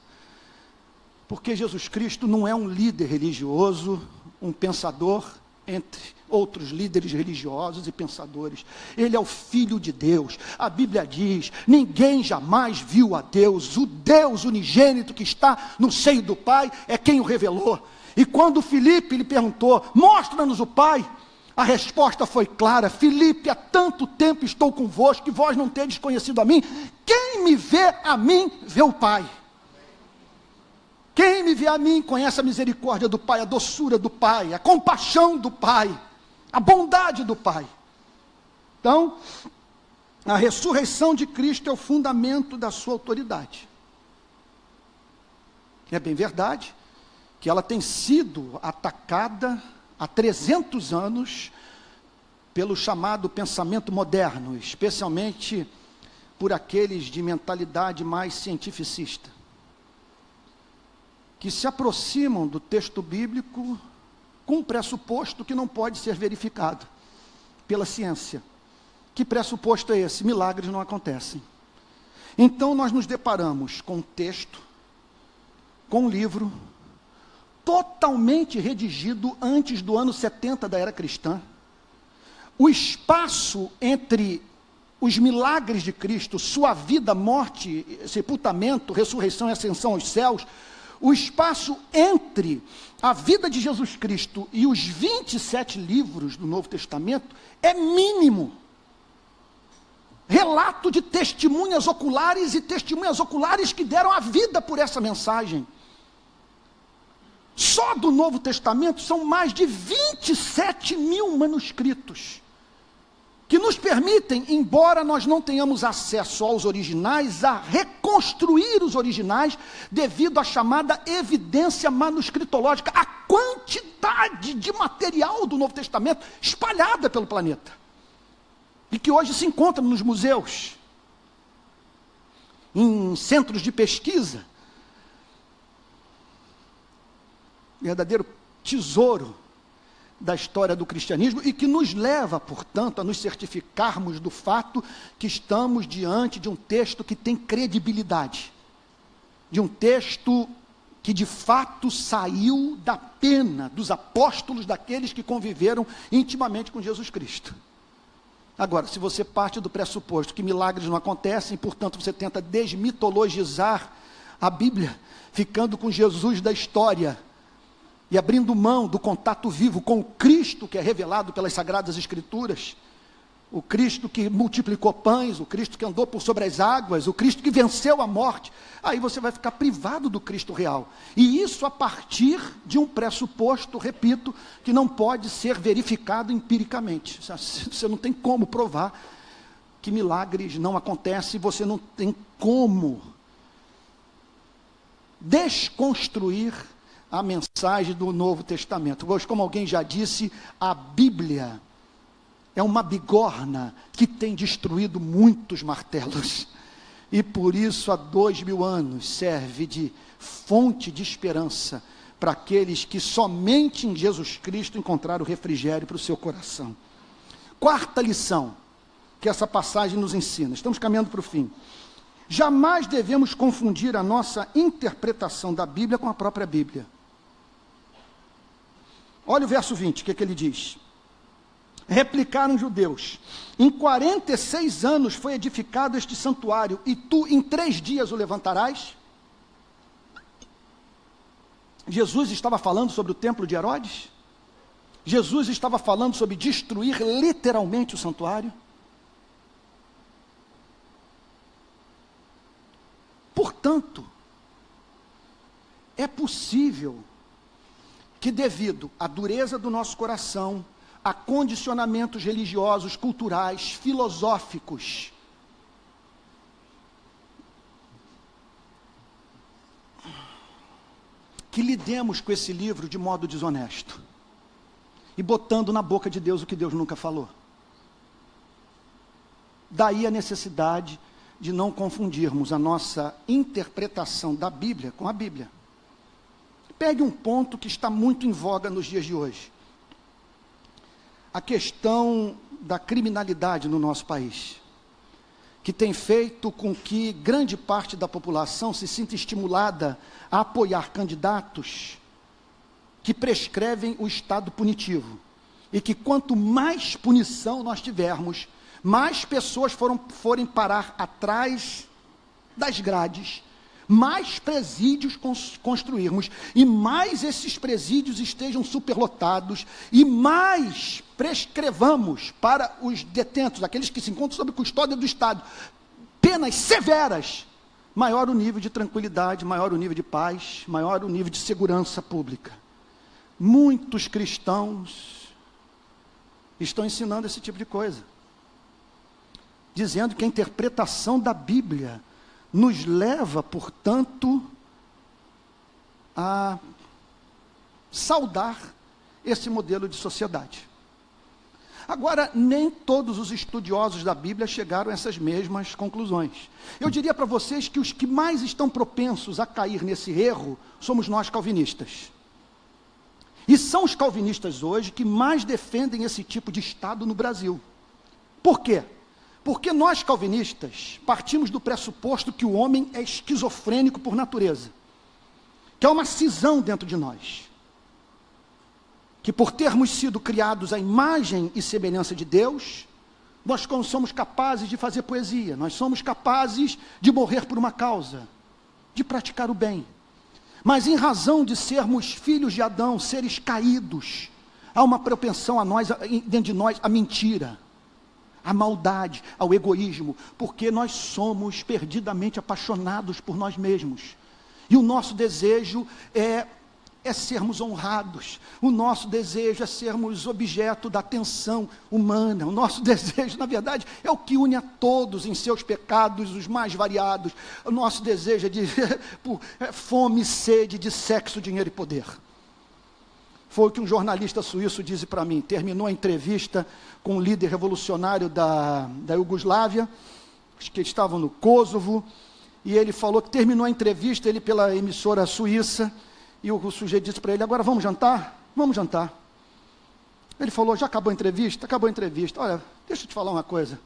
Porque Jesus Cristo não é um líder religioso, um pensador entre outros líderes religiosos e pensadores. Ele é o Filho de Deus. A Bíblia diz: ninguém jamais viu a Deus. O Deus unigênito que está no seio do Pai é quem o revelou. E quando Filipe lhe perguntou: mostra-nos o Pai, a resposta foi clara: Filipe, há tanto tempo estou convosco que vós não tendes conhecido a mim. Quem me vê a mim, vê o Pai. Quem me vê a mim, conhece a misericórdia do Pai, a doçura do Pai, a compaixão do Pai, a bondade do Pai. Então, a ressurreição de Cristo é o fundamento da sua autoridade. É bem verdade que ela tem sido atacada há 300 anos pelo chamado pensamento moderno, especialmente por aqueles de mentalidade mais cientificista, que se aproximam do texto bíblico com um pressuposto que não pode ser verificado pela ciência. Que pressuposto é esse? Milagres não acontecem. Então nós nos deparamos com um texto, com um livro, totalmente redigido antes do ano 70 da era cristã. O espaço entre os milagres de Cristo, sua vida, morte, sepultamento, ressurreição e ascensão aos céus, o espaço entre a vida de Jesus Cristo e os 27 livros do Novo Testamento é mínimo. Relato de testemunhas oculares e testemunhas oculares que deram a vida por essa mensagem. Só do Novo Testamento são mais de 27.000 manuscritos, que nos permitem, embora nós não tenhamos acesso aos originais, a reconstruir os originais, devido à chamada evidência manuscritológica, a quantidade de material do Novo Testamento espalhada pelo planeta, e que hoje se encontra nos museus, em centros de pesquisa, verdadeiro tesouro da história do cristianismo e que nos leva, portanto, a nos certificarmos do fato que estamos diante de um texto que tem credibilidade, de um texto que de fato saiu da pena dos apóstolos, daqueles que conviveram intimamente com Jesus Cristo. Agora, se você parte do pressuposto que milagres não acontecem, portanto você tenta desmitologizar a Bíblia, ficando com Jesus da história, e abrindo mão do contato vivo com o Cristo que é revelado pelas Sagradas Escrituras, o Cristo que multiplicou pães, o Cristo que andou por sobre as águas, o Cristo que venceu a morte, aí você vai ficar privado do Cristo real. E isso a partir de um pressuposto, repito, que não pode ser verificado empiricamente. Você não tem como provar que milagres não acontecem, você não tem como desconstruir a mensagem do Novo Testamento. Pois, como alguém já disse, a Bíblia é uma bigorna que tem destruído muitos martelos, e por isso há 2000 anos serve de fonte de esperança para aqueles que somente em Jesus Cristo encontraram refrigério para o seu coração. Quarta lição que essa passagem nos ensina, estamos caminhando para o fim. Jamais devemos confundir a nossa interpretação da Bíblia com a própria Bíblia. Olha o verso 20, o que ele diz? Replicaram os judeus: em 46 anos foi edificado este santuário, e tu em 3 dias o levantarás? Jesus estava falando sobre o templo de Herodes? Jesus estava falando sobre destruir literalmente o santuário? Portanto, é possível que, devido à dureza do nosso coração, a condicionamentos religiosos, culturais, filosóficos, que lidemos com esse livro de modo desonesto e botando na boca de Deus o que Deus nunca falou. Daí a necessidade de não confundirmos a nossa interpretação da Bíblia com a Bíblia. Pegue um ponto que está muito em voga nos dias de hoje: a questão da criminalidade no nosso país, que tem feito com que grande parte da população se sinta estimulada a apoiar candidatos que prescrevem o estado punitivo, e que quanto mais punição nós tivermos, mais pessoas forem parar atrás das grades, mais presídios construirmos, e mais esses presídios estejam superlotados, e mais prescrevamos para os detentos, aqueles que se encontram sob custódia do Estado, penas severas, maior o nível de tranquilidade, maior o nível de paz, maior o nível de segurança pública. Muitos cristãos estão ensinando esse tipo de coisa, dizendo que a interpretação da Bíblia nos leva, portanto, a saudar esse modelo de sociedade. Agora, nem todos os estudiosos da Bíblia chegaram a essas mesmas conclusões. Eu diria para vocês que os que mais estão propensos a cair nesse erro somos nós calvinistas. E são os calvinistas hoje que mais defendem esse tipo de Estado no Brasil. Por quê? Porque nós calvinistas partimos do pressuposto que o homem é esquizofrênico por natureza, que é uma cisão dentro de nós, que por termos sido criados à imagem e semelhança de Deus, nós somos capazes de fazer poesia, nós somos capazes de morrer por uma causa, de praticar o bem, mas em razão de sermos filhos de Adão, seres caídos, há uma propensão dentro de nós, à mentira, à maldade, ao egoísmo, porque nós somos perdidamente apaixonados por nós mesmos, e o nosso desejo é sermos honrados, o nosso desejo é sermos objeto da atenção humana, o nosso desejo, na verdade, é o que une a todos em seus pecados, os mais variados. O nosso desejo é de fome e sede de sexo, dinheiro e poder. Foi o que um jornalista suíço disse para mim. Terminou a entrevista com um líder revolucionário da Iugoslávia, que estavam no Kosovo, e ele falou que terminou a entrevista, ele pela emissora suíça, e o sujeito disse para ele: agora vamos jantar? Vamos jantar. Ele falou, já acabou a entrevista? Acabou a entrevista. Olha, deixa eu te falar uma coisa.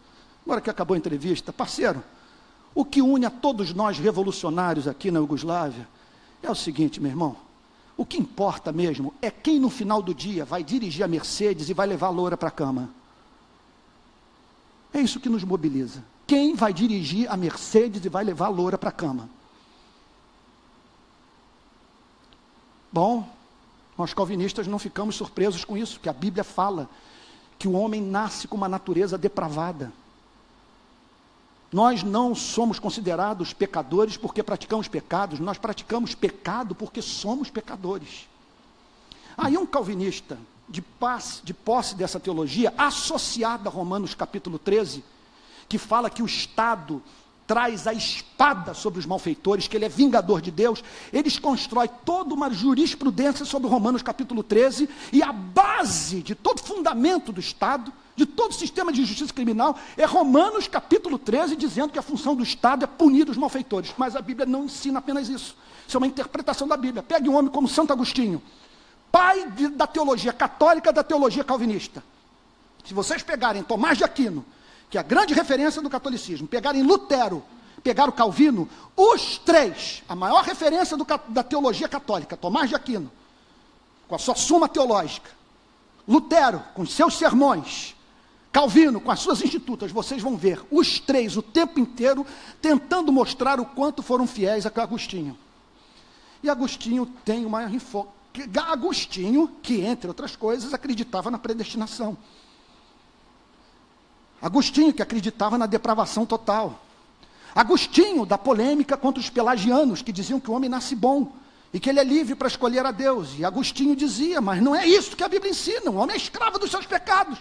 Agora que acabou a entrevista, parceiro, o que une a todos nós revolucionários aqui na Iugoslávia é o seguinte, meu irmão. O que importa mesmo é quem no final do dia vai dirigir a Mercedes e vai levar a loura para a cama. É isso que nos mobiliza. Quem vai dirigir a Mercedes e vai levar a loura para a cama? Bom, nós calvinistas não ficamos surpresos com isso, porque a Bíblia fala que o homem nasce com uma natureza depravada. Nós não somos considerados pecadores porque praticamos pecados, nós praticamos pecado porque somos pecadores. Aí um calvinista, de posse dessa teologia, associada a Romanos capítulo 13, que fala que o Estado traz a espada sobre os malfeitores, que ele é vingador de Deus, eles constroem toda uma jurisprudência sobre Romanos capítulo 13, e a base de todo fundamento do Estado, de todo sistema de justiça criminal, é Romanos capítulo 13, dizendo que a função do Estado é punir os malfeitores. Mas a Bíblia não ensina apenas isso. Isso é uma interpretação da Bíblia. Pegue um homem como Santo Agostinho, pai da teologia católica, da teologia calvinista. Se vocês pegarem Tomás de Aquino, que é a grande referência do catolicismo, pegarem Lutero, pegaram Calvino, os três, a maior referência da teologia católica, Tomás de Aquino, com a sua Suma Teológica, Lutero, com os seus sermões, Calvino, com as suas institutas, vocês vão ver os três o tempo inteiro tentando mostrar o quanto foram fiéis a Agostinho. E Agostinho tem uma Agostinho, que entre outras coisas, acreditava na predestinação. Agostinho, que acreditava na depravação total. Agostinho, da polêmica contra os pelagianos, que diziam que o homem nasce bom, e que ele é livre para escolher a Deus. E Agostinho dizia, mas não é isso que a Bíblia ensina, o homem é escravo dos seus pecados.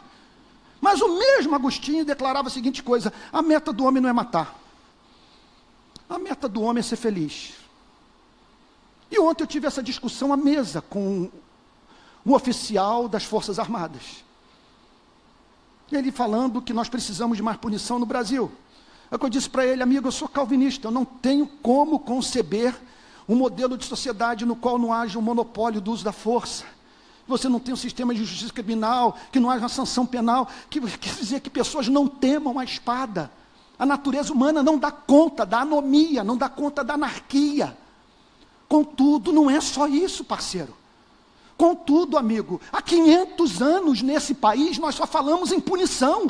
Mas o mesmo Agostinho declarava a seguinte coisa, a meta do homem não é matar. A meta do homem é ser feliz. E ontem eu tive essa discussão à mesa com um oficial das Forças Armadas. Ele falando que nós precisamos de mais punição no Brasil. É o que eu disse para ele, amigo, eu sou calvinista, eu não tenho como conceber um modelo de sociedade no qual não haja um monopólio do uso da força. Você não tem um sistema de justiça criminal, que não haja uma sanção penal, que quer dizer que pessoas não temam a espada. A natureza humana não dá conta da anomia, não dá conta da anarquia. Contudo, não é só isso, parceiro. Contudo, amigo, há 500 anos nesse país nós só falamos em punição.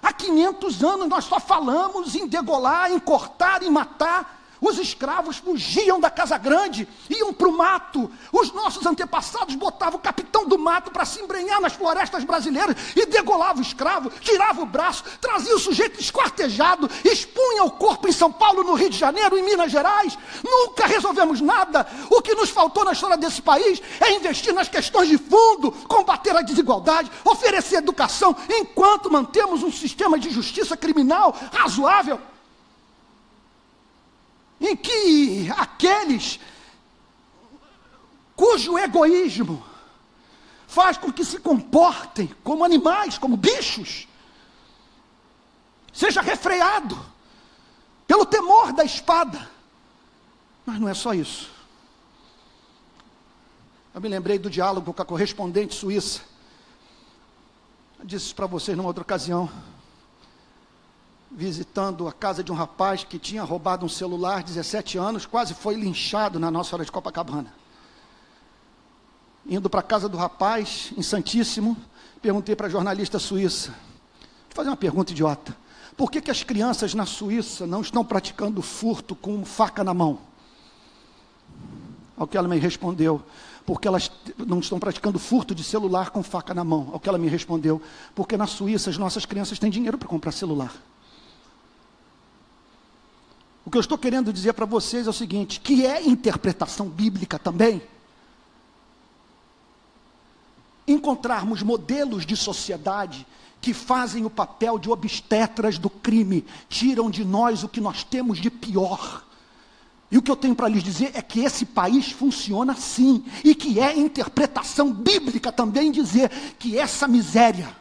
Há 500 anos nós só falamos em degolar, em cortar, em matar. Os escravos fugiam da Casa Grande, iam para o mato. Os nossos antepassados botavam o capitão do mato para se embrenhar nas florestas brasileiras e degolava o escravo, tirava o braço, trazia o sujeito esquartejado, expunha o corpo em São Paulo, no Rio de Janeiro, em Minas Gerais. Nunca resolvemos nada. O que nos faltou na história desse país é investir nas questões de fundo, combater a desigualdade, oferecer educação, enquanto mantemos um sistema de justiça criminal razoável, em que aqueles cujo egoísmo faz com que se comportem como animais, como bichos, seja refreado pelo temor da espada. Mas não é só isso. Eu me lembrei do diálogo com a correspondente suíça. Eu disse isso para vocês numa outra ocasião, visitando a casa de um rapaz que tinha roubado um celular, 17 anos, quase foi linchado na Nossa Senhora de Copacabana. Indo para a casa do rapaz, em Santíssimo, perguntei para a jornalista suíça, vou fazer uma pergunta idiota, por que as crianças na Suíça não estão praticando furto com faca na mão? Ao que ela me respondeu, porque elas não estão praticando furto de celular com faca na mão. Ao que ela me respondeu, porque na Suíça as nossas crianças têm dinheiro para comprar celular. O que eu estou querendo dizer para vocês é o seguinte, que é interpretação bíblica também, encontrarmos modelos de sociedade que fazem o papel de obstetras do crime, tiram de nós o que nós temos de pior. E o que eu tenho para lhes dizer é que esse país funciona assim, e que é interpretação bíblica também dizer que essa miséria,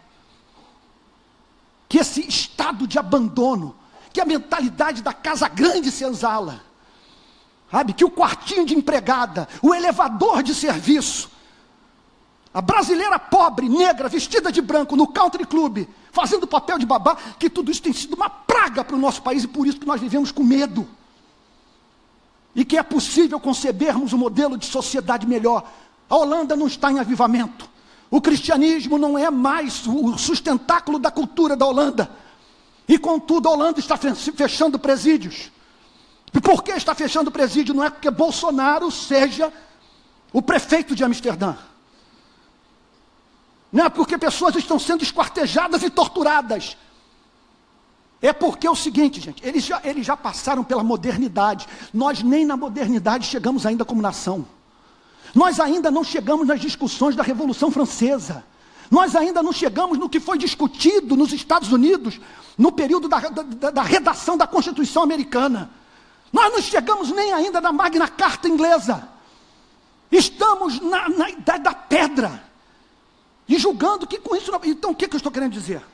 que esse estado de abandono, que a mentalidade da casa grande senzala, sabe, que o quartinho de empregada, o elevador de serviço, A brasileira pobre, negra, vestida de branco, no country club, fazendo papel de babá, que tudo isso tem sido uma praga para o nosso país, e por isso que nós vivemos com medo. E que é possível concebermos um modelo de sociedade melhor. A Holanda não está em avivamento. O cristianismo não é mais o sustentáculo da cultura da Holanda. E contudo a Holanda está fechando presídios. E por que está fechando presídio? Não é porque Bolsonaro seja o prefeito de Amsterdã. Não é porque pessoas estão sendo esquartejadas e torturadas. É porque é o seguinte, gente, eles já passaram pela modernidade. Nós nem na modernidade chegamos ainda como nação. Nós ainda não chegamos nas discussões da Revolução Francesa. Nós ainda não chegamos no que foi discutido nos Estados Unidos, no período da redação da Constituição Americana. Nós não chegamos nem ainda na Magna Carta inglesa. Estamos na idade da pedra. E julgando que com isso... Então o que eu estou querendo dizer?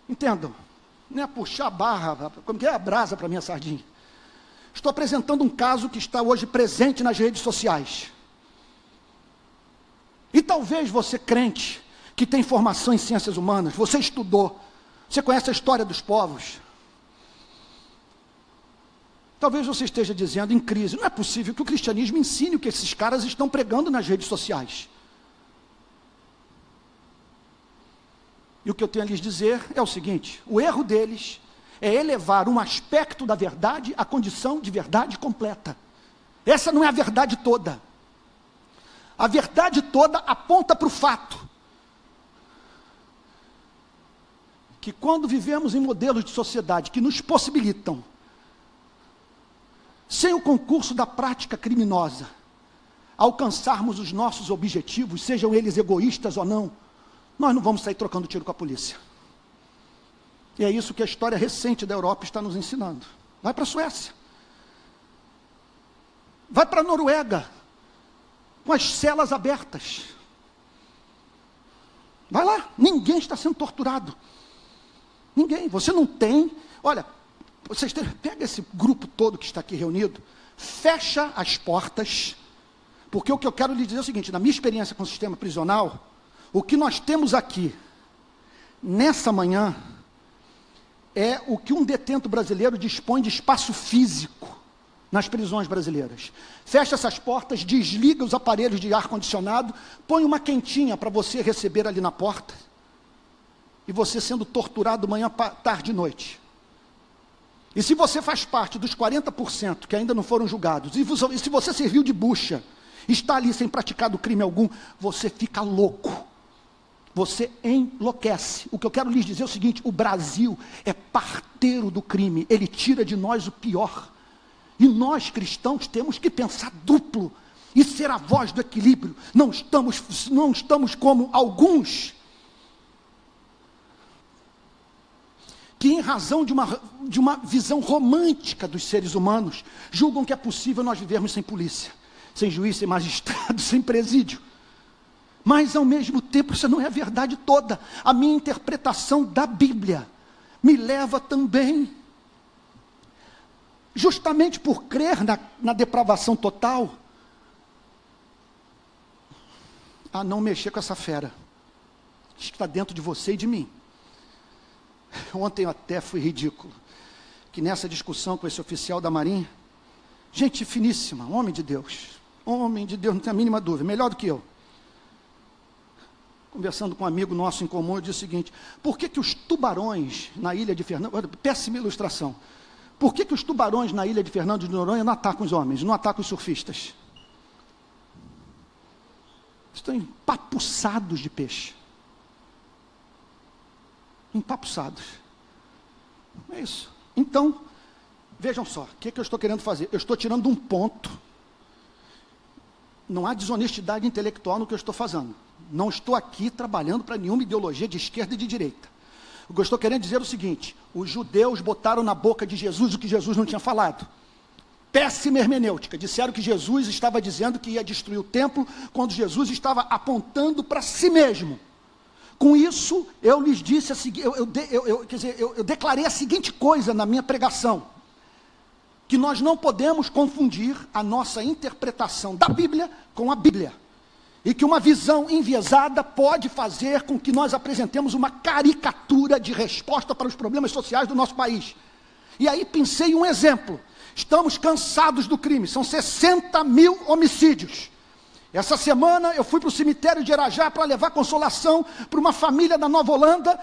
Entendam. Não é puxar a barra, como que é a brasa para minha sardinha. Estou apresentando um caso que está hoje presente nas redes sociais. E talvez você, crente, que tem formação em ciências humanas, você estudou, você conhece a história dos povos. Talvez você esteja dizendo em crise, não é possível que o cristianismo ensine o que esses caras estão pregando nas redes sociais. E o que eu tenho a lhes dizer é o seguinte, o erro deles é elevar um aspecto da verdade à condição de verdade completa. Essa não é a verdade toda. A verdade toda aponta para o fato que quando vivemos em modelos de sociedade que nos possibilitam, sem o concurso da prática criminosa, alcançarmos os nossos objetivos, sejam eles egoístas ou não, nós não vamos sair trocando tiro com a polícia. E é isso que a história recente da Europa está nos ensinando. Vai para a Suécia. Vai para a Noruega. Com as celas abertas. Vai lá. Ninguém está sendo torturado. Ninguém. Você não tem... Olha, pega esse grupo todo que está aqui reunido, fecha as portas, porque o que eu quero lhe dizer é o seguinte, na minha experiência com o sistema prisional, o que nós temos aqui, nessa manhã, é o que um detento brasileiro dispõe de espaço físico nas prisões brasileiras. Fecha essas portas, desliga os aparelhos de ar-condicionado, põe uma quentinha para você receber ali na porta, e você sendo torturado manhã, tarde e noite. E se você faz parte dos 40% que ainda não foram julgados, e se você serviu de bucha, está ali sem praticar crime algum, você fica louco. Você enlouquece. O que eu quero lhes dizer é o seguinte, o Brasil é parteiro do crime, ele tira de nós o pior. E nós cristãos temos que pensar duplo, e ser a voz do equilíbrio. Não estamos como alguns, que em razão de uma visão romântica dos seres humanos, julgam que é possível nós vivermos sem polícia, sem juiz, sem magistrado, sem presídio. Mas ao mesmo tempo, isso não é a verdade toda. A minha interpretação da Bíblia me leva também, justamente por crer na depravação total, a não mexer com essa fera, que está dentro de você e de mim. Ontem eu até fui ridículo, que nessa discussão com esse oficial da Marinha, gente finíssima, homem de Deus, não tem a mínima dúvida, melhor do que eu. Conversando com um amigo nosso em comum, eu disse o seguinte, por que os tubarões na ilha de Fernando, péssima ilustração, por que os tubarões na ilha de Fernando de Noronha não atacam os homens, não atacam os surfistas? Estão empapuçados de peixe. Empapuçados. É isso. Então, vejam só, o que eu estou querendo fazer? Eu estou tirando um ponto. Não há desonestidade intelectual no que eu estou fazendo. Não estou aqui trabalhando para nenhuma ideologia de esquerda e de direita. O que eu estou querendo dizer é o seguinte, os judeus botaram na boca de Jesus o que Jesus não tinha falado. Péssima hermenêutica. Disseram que Jesus estava dizendo que ia destruir o templo, quando Jesus estava apontando para si mesmo. Com isso, eu lhes disse, eu declarei a seguinte coisa na minha pregação, que nós não podemos confundir a nossa interpretação da Bíblia com a Bíblia. E que uma visão enviesada pode fazer com que nós apresentemos uma caricatura de resposta para os problemas sociais do nosso país. E aí pensei um exemplo. Estamos cansados do crime, são 60 mil homicídios. Essa semana eu fui para o cemitério de Irajá para levar consolação para uma família da Nova Holanda,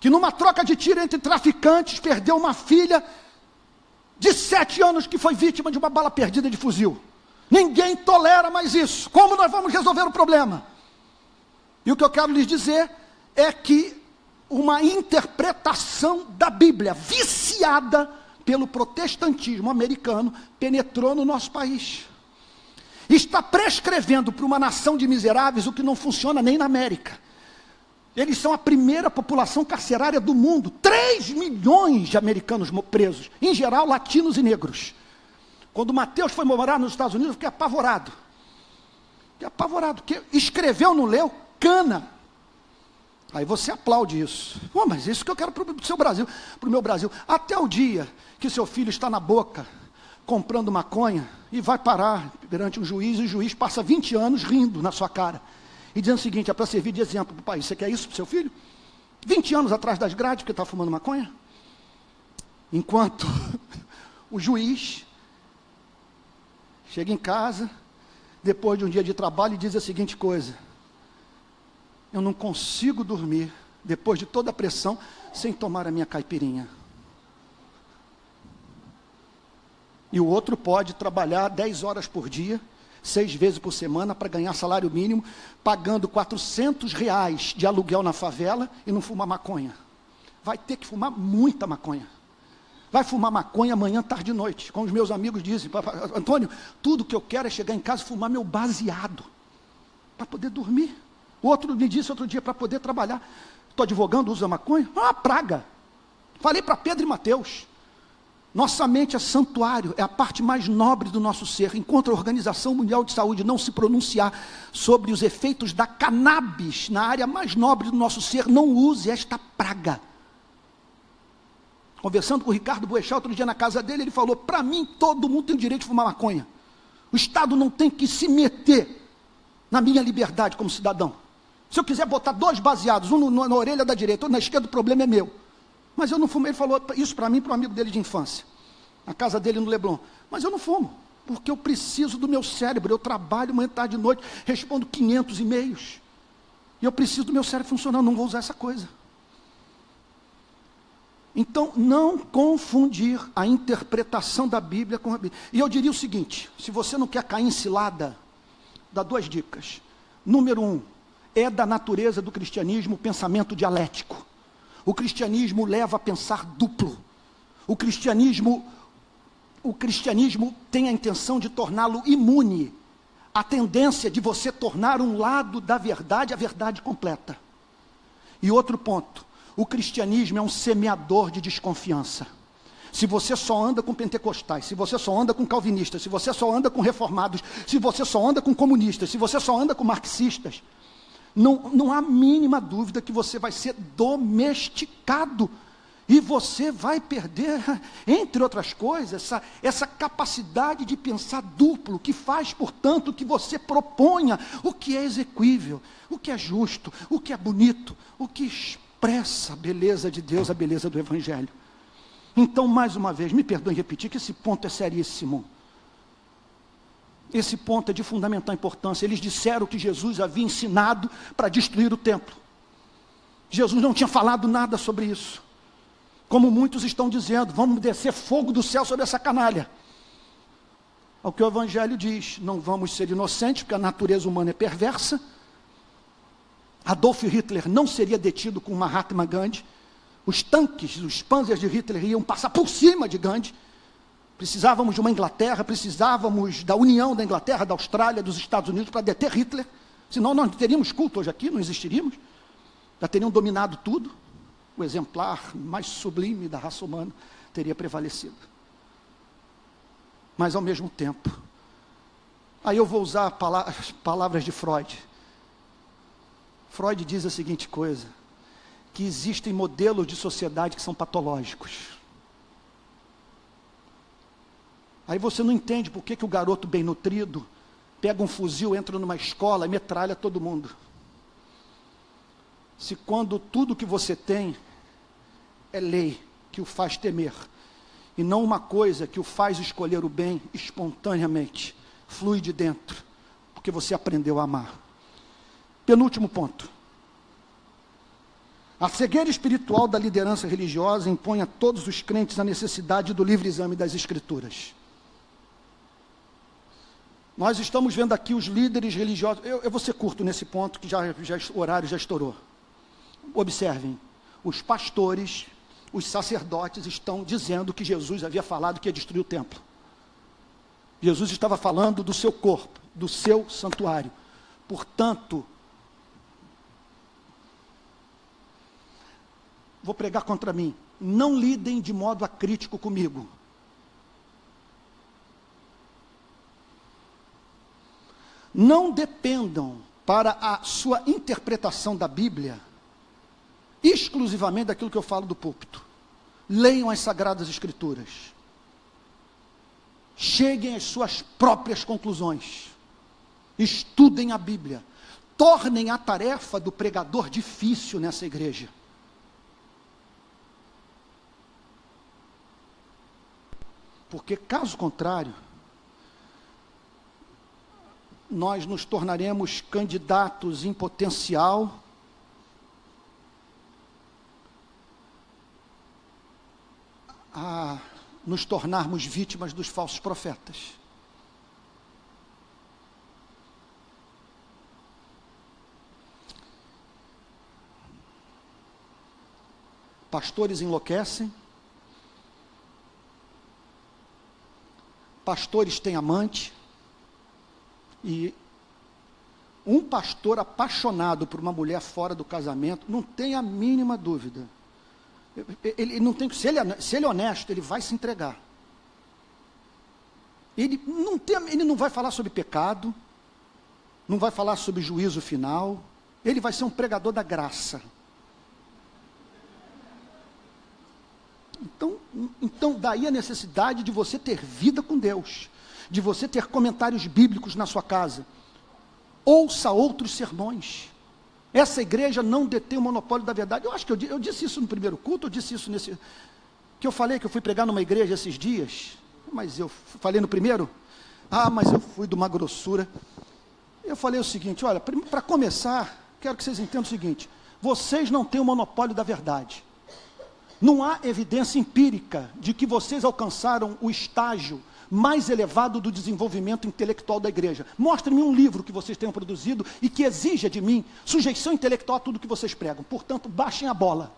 que numa troca de tiro entre traficantes, perdeu uma filha de 7 anos que foi vítima de uma bala perdida de fuzil. Ninguém tolera mais isso. Como nós vamos resolver o problema? E o que eu quero lhes dizer é que uma interpretação da Bíblia, viciada pelo protestantismo americano, penetrou no nosso país. Está prescrevendo para uma nação de miseráveis o que não funciona nem na América. Eles são a primeira população carcerária do mundo. 3 milhões de americanos presos, em geral latinos e negros. Quando Mateus foi morar nos Estados Unidos, eu fiquei apavorado. Porque escreveu, não leu, cana. Aí você aplaude isso. Mas isso que eu quero para o seu Brasil, para o meu Brasil. Até o dia que seu filho está na boca, comprando maconha, e vai parar perante um juiz, e o juiz passa 20 anos rindo na sua cara. E dizendo o seguinte, é para servir de exemplo para o país. Você quer isso para o seu filho? 20 anos atrás das grades, porque está fumando maconha? Enquanto o juiz chega em casa, depois de um dia de trabalho, e diz a seguinte coisa: eu não consigo dormir, depois de toda a pressão, sem tomar a minha caipirinha. E o outro pode trabalhar 10 horas por dia, 6 vezes por semana, para ganhar salário mínimo, pagando R$400 de aluguel na favela e não fumar maconha. Vai ter que fumar muita maconha. Vai fumar maconha amanhã, tarde e noite. Como os meus amigos dizem, Antônio, tudo que eu quero é chegar em casa e fumar meu baseado, para poder dormir. O outro me disse outro dia, para poder trabalhar. Estou advogando, uso a maconha? É uma praga. Falei para Pedro e Mateus. Nossa mente é santuário, é a parte mais nobre do nosso ser. Enquanto a Organização Mundial de Saúde não se pronunciar sobre os efeitos da cannabis na área mais nobre do nosso ser, não use esta praga. Conversando com o Ricardo Boechat outro dia na casa dele, ele falou, para mim todo mundo tem o direito de fumar maconha. O Estado não tem que se meter na minha liberdade como cidadão. Se eu quiser botar 2 baseados, um na orelha da direita, outro na esquerda, o problema é meu. Mas eu não fumo. Ele falou isso para mim, para um amigo dele de infância, na casa dele no Leblon. Mas eu não fumo, porque eu preciso do meu cérebro. Eu trabalho manhã, tarde e noite, respondo 500 e-mails. E eu preciso do meu cérebro funcionando, não vou usar essa coisa. Então, não confundir a interpretação da Bíblia com a Bíblia. E eu diria o seguinte, se você não quer cair em cilada, dá 2 dicas. Número 1, é da natureza do cristianismo o pensamento dialético. O cristianismo leva a pensar duplo. O cristianismo tem a intenção de torná-lo imune à tendência de você tornar um lado da verdade a verdade completa. E outro ponto, o cristianismo é um semeador de desconfiança. Se você só anda com pentecostais, se você só anda com calvinistas, se você só anda com reformados, se você só anda com comunistas, se você só anda com marxistas, não há mínima dúvida que você vai ser domesticado. E você vai perder, entre outras coisas, essa capacidade de pensar duplo, que faz, portanto, que você proponha o que é exequível, o que é justo, o que é bonito, o que expressa a beleza de Deus, a beleza do Evangelho. Então, mais uma vez, me perdoem repetir que esse ponto é seríssimo. Esse ponto é de fundamental importância. Eles disseram que Jesus havia ensinado para destruir o templo. Jesus não tinha falado nada sobre isso. Como muitos estão dizendo, vamos descer fogo do céu sobre essa canalha. Ao que o Evangelho diz, não vamos ser inocentes, porque a natureza humana é perversa. Adolf Hitler não seria detido com Mahatma Gandhi. Os tanques, os panzers de Hitler iam passar por cima de Gandhi. Precisávamos de uma Inglaterra, precisávamos da união da Inglaterra, da Austrália, dos Estados Unidos para deter Hitler. Senão nós não teríamos culto hoje aqui, não existiríamos. Já teriam dominado tudo. O exemplar mais sublime da raça humana teria prevalecido. Mas ao mesmo tempo, aí eu vou usar palavras de Freud. Freud diz a seguinte coisa, que existem modelos de sociedade que são patológicos. Aí você não entende por que o garoto bem nutrido pega um fuzil, entra numa escola e metralha todo mundo. Se quando tudo que você tem é lei que o faz temer, e não uma coisa que o faz escolher o bem espontaneamente, flui de dentro, porque você aprendeu a amar. Penúltimo ponto. A cegueira espiritual da liderança religiosa impõe a todos os crentes a necessidade do livre exame das Escrituras. Nós estamos vendo aqui os líderes religiosos, eu vou ser curto nesse ponto, que o horário já estourou. Observem, os pastores, os sacerdotes estão dizendo que Jesus havia falado que ia destruir o templo. Jesus estava falando do seu corpo, do seu santuário. Portanto, vou pregar contra mim, não lidem de modo acrítico comigo. Não dependam para a sua interpretação da Bíblia exclusivamente daquilo que eu falo do púlpito. Leiam as Sagradas Escrituras. Cheguem às suas próprias conclusões. Estudem a Bíblia. Tornem a tarefa do pregador difícil nessa igreja. Porque, caso contrário, nós nos tornaremos candidatos em potencial a nos tornarmos vítimas dos falsos profetas. Pastores enlouquecem, pastores têm amante, e um pastor apaixonado por uma mulher fora do casamento, não tem a mínima dúvida, ele não tem, se ele é honesto, ele vai se entregar. Ele não vai falar sobre pecado, não vai falar sobre juízo final, ele vai ser um pregador da graça. Então daí a necessidade de você ter vida com Deus, de você ter comentários bíblicos na sua casa. Ouça outros sermões. Essa igreja não detém o monopólio da verdade. Eu acho que eu disse isso no primeiro culto, eu disse isso nesse... Que eu falei que eu fui pregar numa igreja esses dias, mas eu falei no primeiro? Mas eu fui de uma grossura. Eu falei o seguinte, olha, para começar, quero que vocês entendam o seguinte, vocês não têm o monopólio da verdade. Não há evidência empírica de que vocês alcançaram o estágio mais elevado do desenvolvimento intelectual da igreja. Mostre-me um livro que vocês tenham produzido e que exija de mim sujeição intelectual a tudo que vocês pregam. Portanto, baixem a bola.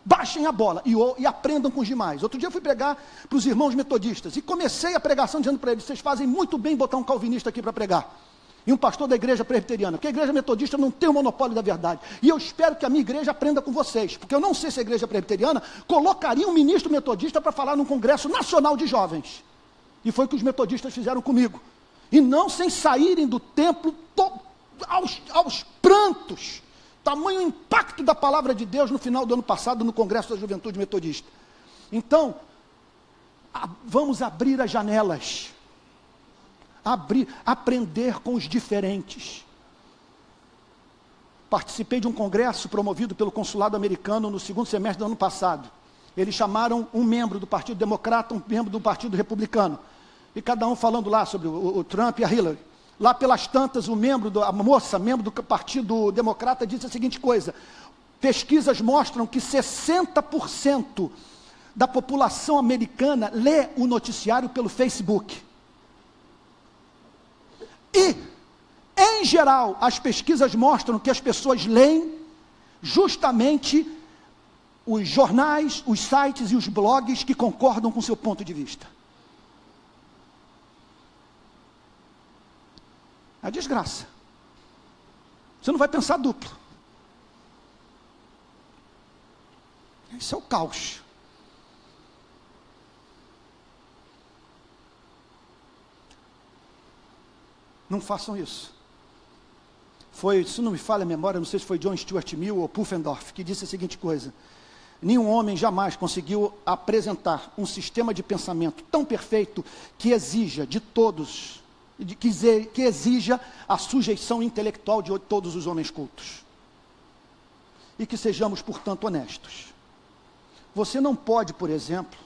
Baixem a bola e aprendam com os demais. Outro dia eu fui pregar para os irmãos metodistas e comecei a pregação dizendo para eles, vocês fazem muito bem botar um calvinista aqui para pregar. E um pastor da igreja presbiteriana, porque a igreja metodista não tem o monopólio da verdade. E eu espero que a minha igreja aprenda com vocês, porque eu não sei se a igreja presbiteriana colocaria um ministro metodista para falar num congresso nacional de jovens. E foi o que os metodistas fizeram comigo. E não sem saírem do templo aos prantos. Tamanho impacto da palavra de Deus no final do ano passado no Congresso da Juventude Metodista. Então, vamos abrir as janelas. Aprender com os diferentes. Participei de um congresso promovido pelo consulado americano no segundo semestre do ano passado. Eles chamaram um membro do Partido Democrata, um membro do Partido Republicano. E cada um falando lá sobre o Trump e a Hillary. Lá pelas tantas, a moça, membro do Partido Democrata, disse a seguinte coisa: pesquisas mostram que 60% da população americana lê o noticiário pelo Facebook. E, em geral, as pesquisas mostram que as pessoas leem justamente os jornais, os sites e os blogs que concordam com o seu ponto de vista. A desgraça. Você não vai pensar duplo. Esse é o caos. Não façam isso. Se não me falha a memória, não sei se foi John Stuart Mill ou Pufendorf, que disse a seguinte coisa: nenhum homem jamais conseguiu apresentar um sistema de pensamento tão perfeito que exija de todos que exija a sujeição intelectual de todos os homens cultos. E que sejamos, portanto, honestos. Você não pode, por exemplo,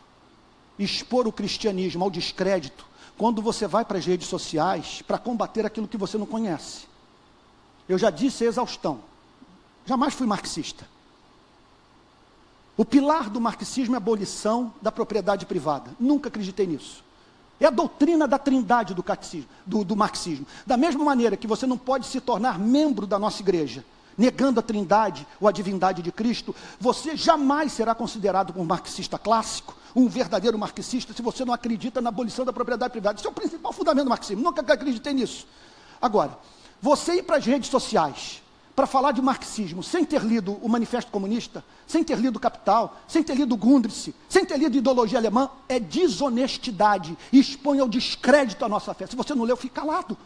expor o cristianismo ao descrédito quando você vai para as redes sociais para combater aquilo que você não conhece. Eu já disse a exaustão, jamais fui marxista. O pilar do marxismo é a abolição da propriedade privada. Nunca acreditei nisso. É a doutrina da trindade do marxismo. Da mesma maneira que você não pode se tornar membro da nossa igreja, negando a trindade ou a divindade de Cristo, você jamais será considerado um marxista clássico, um verdadeiro marxista, se você não acredita na abolição da propriedade privada. Isso é o principal fundamento do marxismo. Nunca acreditei nisso. Agora, você ir para as redes sociais para falar de marxismo, sem ter lido o Manifesto Comunista, sem ter lido Capital, sem ter lido Grundrisse, sem ter lido Ideologia Alemã, é desonestidade e expõe ao descrédito a nossa fé. Se você não leu, fica calado.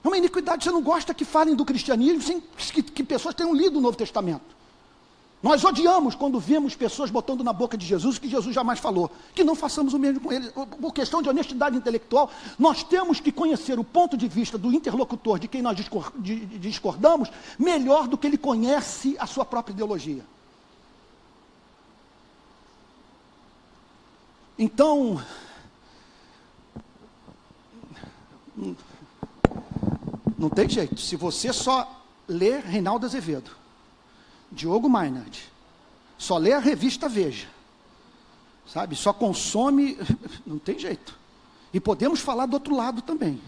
É uma iniquidade. Você não gosta que falem do cristianismo sem que pessoas tenham lido o Novo Testamento. Nós odiamos quando vemos pessoas botando na boca de Jesus o que Jesus jamais falou. Que não façamos o mesmo com ele. Por questão de honestidade intelectual, nós temos que conhecer o ponto de vista do interlocutor de quem nós discordamos melhor do que ele conhece a sua própria ideologia. Então, não tem jeito. Se você só lê Reinaldo Azevedo, Diogo Maynard, só lê a revista Veja, sabe, só consome, não tem jeito. E podemos falar do outro lado também.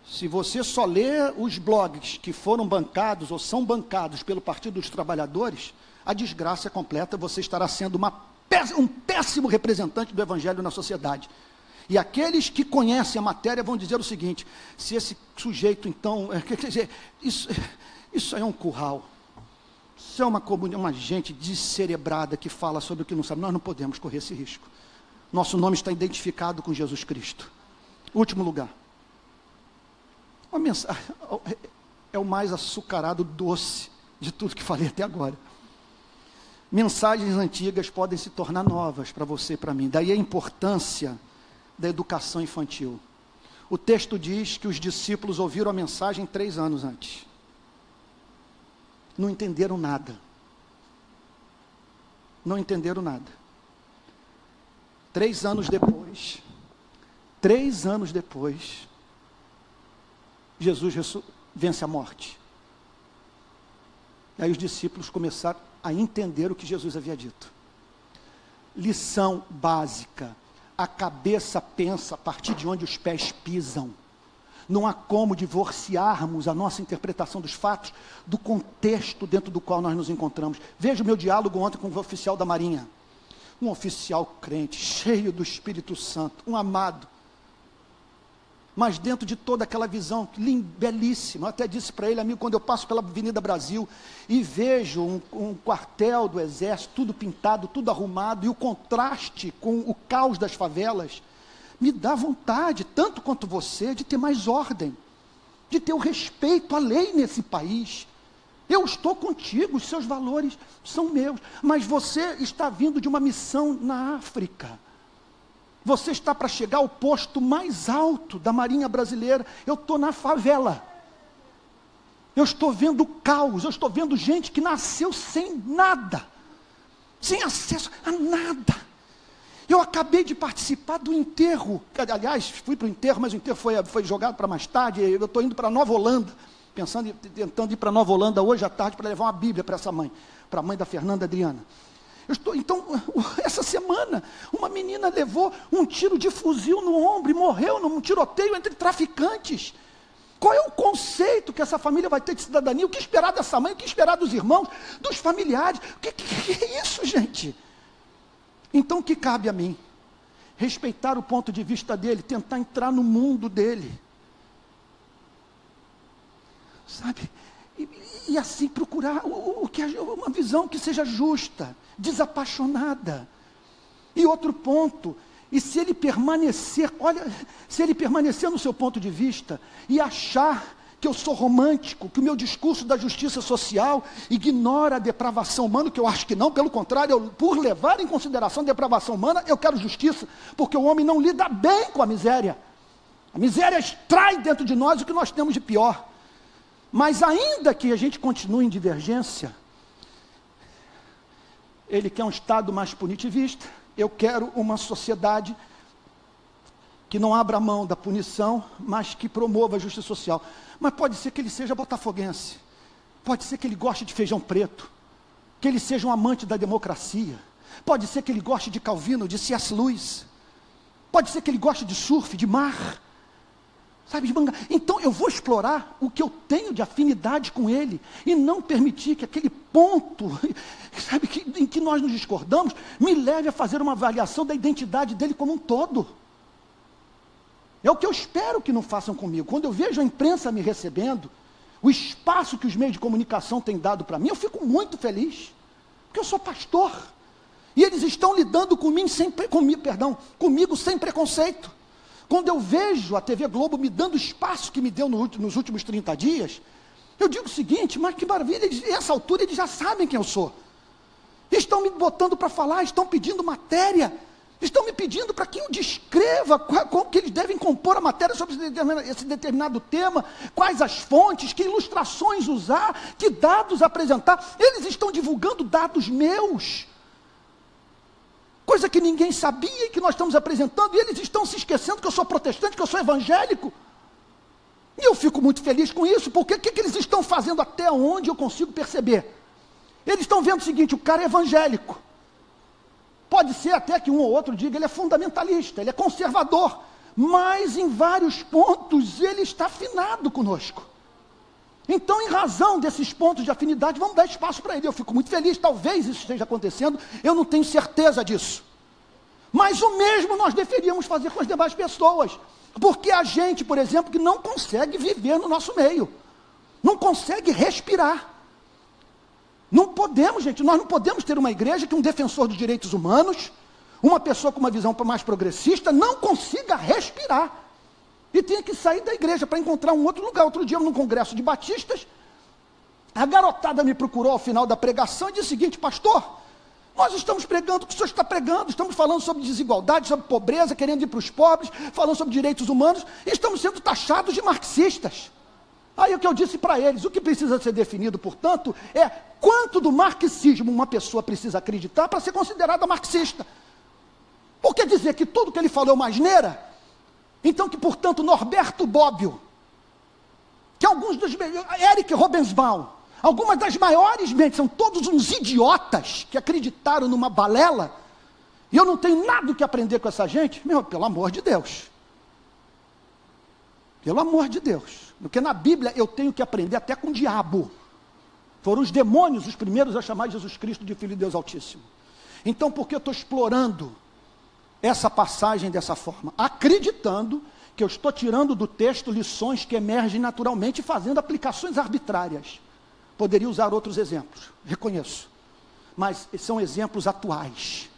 Se você só lê os blogs que foram bancados ou são bancados pelo Partido dos Trabalhadores, a desgraça é completa, você estará sendo um péssimo representante do Evangelho na sociedade. E aqueles que conhecem a matéria vão dizer o seguinte: se esse sujeito então, quer dizer, isso aí é um curral. Isso é uma gente descerebrada que fala sobre o que não sabe. Nós não podemos correr esse risco. Nosso nome está identificado com Jesus Cristo. Último lugar. Uma mensagem, é o mais açucarado doce de tudo que falei até agora. Mensagens antigas podem se tornar novas para você e para mim. Daí a importância da educação infantil. O texto diz que os discípulos ouviram a mensagem 3 anos antes. Não entenderam nada. Não entenderam nada. 3 anos depois, Jesus vence a morte. E aí os discípulos começaram a entender o que Jesus havia dito. Lição básica: a cabeça pensa a partir de onde os pés pisam. Não há como divorciarmos a nossa interpretação dos fatos do contexto dentro do qual nós nos encontramos. Veja o meu diálogo ontem com o oficial da Marinha. Um oficial crente, cheio do Espírito Santo, um amado. Mas dentro de toda aquela visão belíssima, eu até disse para ele: amigo, quando eu passo pela Avenida Brasil e vejo um quartel do Exército, tudo pintado, tudo arrumado, e o contraste com o caos das favelas, me dá vontade, tanto quanto você, de ter mais ordem, de ter o respeito à lei nesse país. Eu estou contigo, os seus valores são meus, mas você está vindo de uma missão na África. Você está para chegar ao posto mais alto da Marinha Brasileira. Eu estou na favela. Eu estou vendo caos, eu estou vendo gente que nasceu sem nada, sem acesso a nada. Eu acabei de participar do enterro, aliás, fui para o enterro, mas o enterro foi jogado para mais tarde. Eu estou indo para Nova Holanda, tentando ir para Nova Holanda hoje à tarde para levar uma Bíblia para essa mãe, para a mãe da Fernanda Adriana. Então, essa semana, uma menina levou um tiro de fuzil no ombro e morreu num tiroteio entre traficantes. Qual é o conceito que essa família vai ter de cidadania? O que esperar dessa mãe? O que esperar dos irmãos, dos familiares? O que é isso, gente? Então, o que cabe a mim? Respeitar o ponto de vista dele, tentar entrar no mundo dele. Sabe? E assim procurar uma visão que seja justa, desapaixonada. E outro ponto, e se ele permanecer, se ele permanecer no seu ponto de vista e achar que eu sou romântico, que o meu discurso da justiça social ignora a depravação humana, que eu acho que não, pelo contrário, por levar em consideração a depravação humana, eu quero justiça, porque o homem não lida bem com a miséria. A miséria extrai dentro de nós o que nós temos de pior. Mas ainda que a gente continue em divergência, ele quer um Estado mais punitivista, eu quero uma sociedade que não abra mão da punição, mas que promova a justiça social. Mas pode ser que ele seja botafoguense, pode ser que ele goste de feijão preto, que ele seja um amante da democracia, pode ser que ele goste de Calvino, de C.S. Lewis, pode ser que ele goste de surf, de mar, sabe, de manga. Então eu vou explorar o que eu tenho de afinidade com ele, e não permitir que aquele ponto, sabe, em que nós nos discordamos, me leve a fazer uma avaliação da identidade dele como um todo. É o que eu espero que não façam comigo. Quando eu vejo a imprensa me recebendo, o espaço que os meios de comunicação têm dado para mim, eu fico muito feliz, porque eu sou pastor, e eles estão lidando comigo sem preconceito. Quando eu vejo a TV Globo me dando o espaço que me deu nos últimos 30 dias, eu digo o seguinte: mas que maravilha, a essa altura eles já sabem quem eu sou, estão me botando para falar, estão pedindo matéria, estão me pedindo para que eu descreva como que eles devem compor a matéria sobre esse determinado tema, quais as fontes, que ilustrações usar, que dados apresentar. Eles estão divulgando dados meus, coisa que ninguém sabia e que nós estamos apresentando, e eles estão se esquecendo que eu sou protestante, que eu sou evangélico. E eu fico muito feliz com isso, porque o que eles estão fazendo, até onde eu consigo perceber? Eles estão vendo o seguinte: o cara é evangélico, pode ser até que um ou outro diga, ele é fundamentalista, ele é conservador, mas em vários pontos ele está afinado conosco. Então, em razão desses pontos de afinidade, vamos dar espaço para ele. Eu fico muito feliz, talvez isso esteja acontecendo, eu não tenho certeza disso. Mas o mesmo nós deveríamos fazer com as demais pessoas, porque a gente, por exemplo, que não consegue viver no nosso meio, não consegue respirar. Não podemos, gente, nós não podemos ter uma igreja que um defensor dos direitos humanos, uma pessoa com uma visão mais progressista, não consiga respirar. E tinha que sair da igreja para encontrar um outro lugar. Outro dia, num congresso de batistas, a garotada me procurou ao final da pregação e disse o seguinte: pastor, nós estamos pregando o que o senhor está pregando, estamos falando sobre desigualdade, sobre pobreza, querendo ir para os pobres, falando sobre direitos humanos, e estamos sendo taxados de marxistas. Aí o que eu disse para eles: o que precisa ser definido, portanto, é quanto do marxismo uma pessoa precisa acreditar para ser considerada marxista. Porque dizer que tudo que ele falou é uma asneira, então que, portanto, Norberto Bobbio, que alguns dos... Eric Robensbaum, algumas das maiores mentes, são todos uns idiotas que acreditaram numa balela, e eu não tenho nada que aprender com essa gente. Meu, pelo amor de Deus. Pelo amor de Deus. Porque na Bíblia eu tenho que aprender até com o diabo. Foram os demônios os primeiros a chamar Jesus Cristo de Filho de Deus Altíssimo. Então, por que eu estou explorando essa passagem dessa forma? Acreditando que eu estou tirando do texto lições que emergem naturalmente e fazendo aplicações arbitrárias. Poderia usar outros exemplos, reconheço. Mas são exemplos atuais,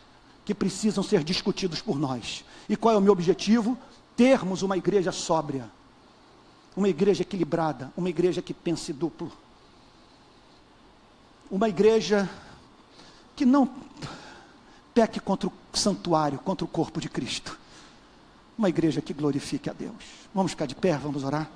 que precisam ser discutidos por nós. E qual é o meu objetivo? Termos uma igreja sóbria, uma igreja equilibrada, uma igreja que pense duplo, uma igreja que não peque contra o santuário, contra o corpo de Cristo, uma igreja que glorifique a Deus. Vamos ficar de pé, vamos orar.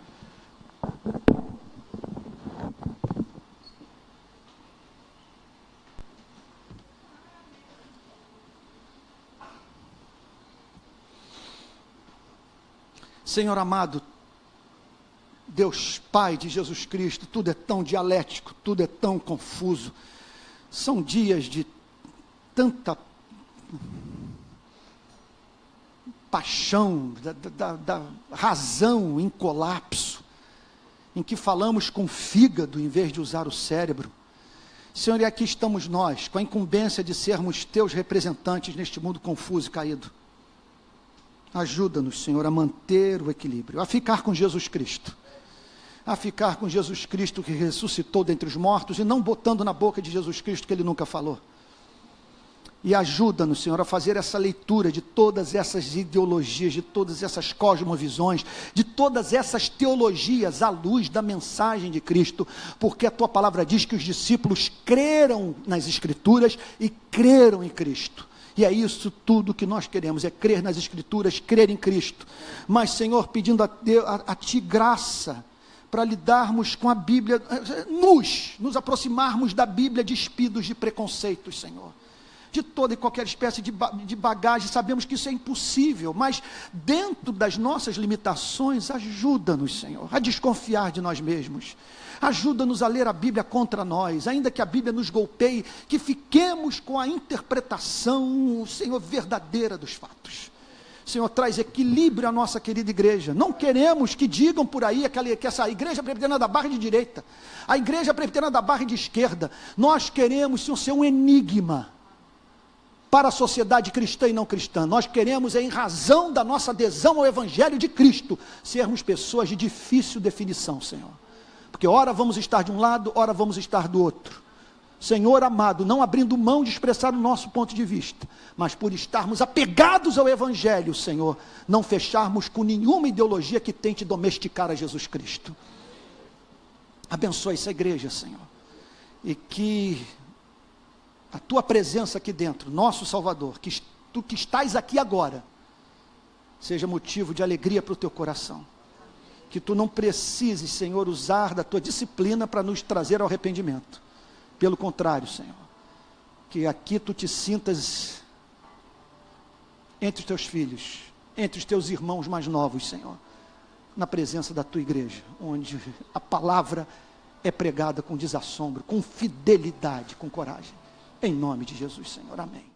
Senhor amado, Deus Pai de Jesus Cristo, tudo é tão dialético, tudo é tão confuso, são dias de tanta paixão, da razão em colapso, em que falamos com o fígado em vez de usar o cérebro. Senhor, e aqui estamos nós, com a incumbência de sermos teus representantes neste mundo confuso e caído. Ajuda-nos, Senhor, a manter o equilíbrio, a ficar com Jesus Cristo, que ressuscitou dentre os mortos, e não botando na boca de Jesus Cristo que ele nunca falou. E ajuda-nos, Senhor, a fazer essa leitura de todas essas ideologias, de todas essas cosmovisões, de todas essas teologias à luz da mensagem de Cristo, porque a tua palavra diz que os discípulos creram nas Escrituras e creram em Cristo. E é isso tudo que nós queremos, é crer nas Escrituras, crer em Cristo. Mas, Senhor, pedindo a Ti graça para lidarmos com a Bíblia, nos aproximarmos da Bíblia despidos de preconceitos, Senhor. De toda e qualquer espécie de bagagem, sabemos que isso é impossível, mas dentro das nossas limitações, ajuda-nos, Senhor, a desconfiar de nós mesmos. Ajuda-nos a ler a Bíblia contra nós, ainda que a Bíblia nos golpeie, que fiquemos com a interpretação, Senhor, verdadeira dos fatos. Senhor, traz equilíbrio à nossa querida igreja. Não queremos que digam por aí que essa igreja presbiteriana da Barra de direita, a igreja presbiteriana da Barra de esquerda. Nós queremos, Senhor, ser um enigma para a sociedade cristã e não cristã. Nós queremos, em razão da nossa adesão ao Evangelho de Cristo, sermos pessoas de difícil definição, Senhor. Porque ora vamos estar de um lado, ora vamos estar do outro. Senhor amado, não abrindo mão de expressar o nosso ponto de vista, mas por estarmos apegados ao Evangelho, Senhor, não fecharmos com nenhuma ideologia que tente domesticar a Jesus Cristo. Abençoa essa igreja, Senhor, e que a Tua presença aqui dentro, nosso Salvador, que Tu que estás aqui agora, seja motivo de alegria para o Teu coração. Que Tu não precises, Senhor, usar da Tua disciplina para nos trazer ao arrependimento. Pelo contrário, Senhor, que aqui Tu te sintas entre os Teus filhos, entre os Teus irmãos mais novos, Senhor, na presença da Tua igreja, onde a palavra é pregada com desassombro, com fidelidade, com coragem. Em nome de Jesus, Senhor. Amém.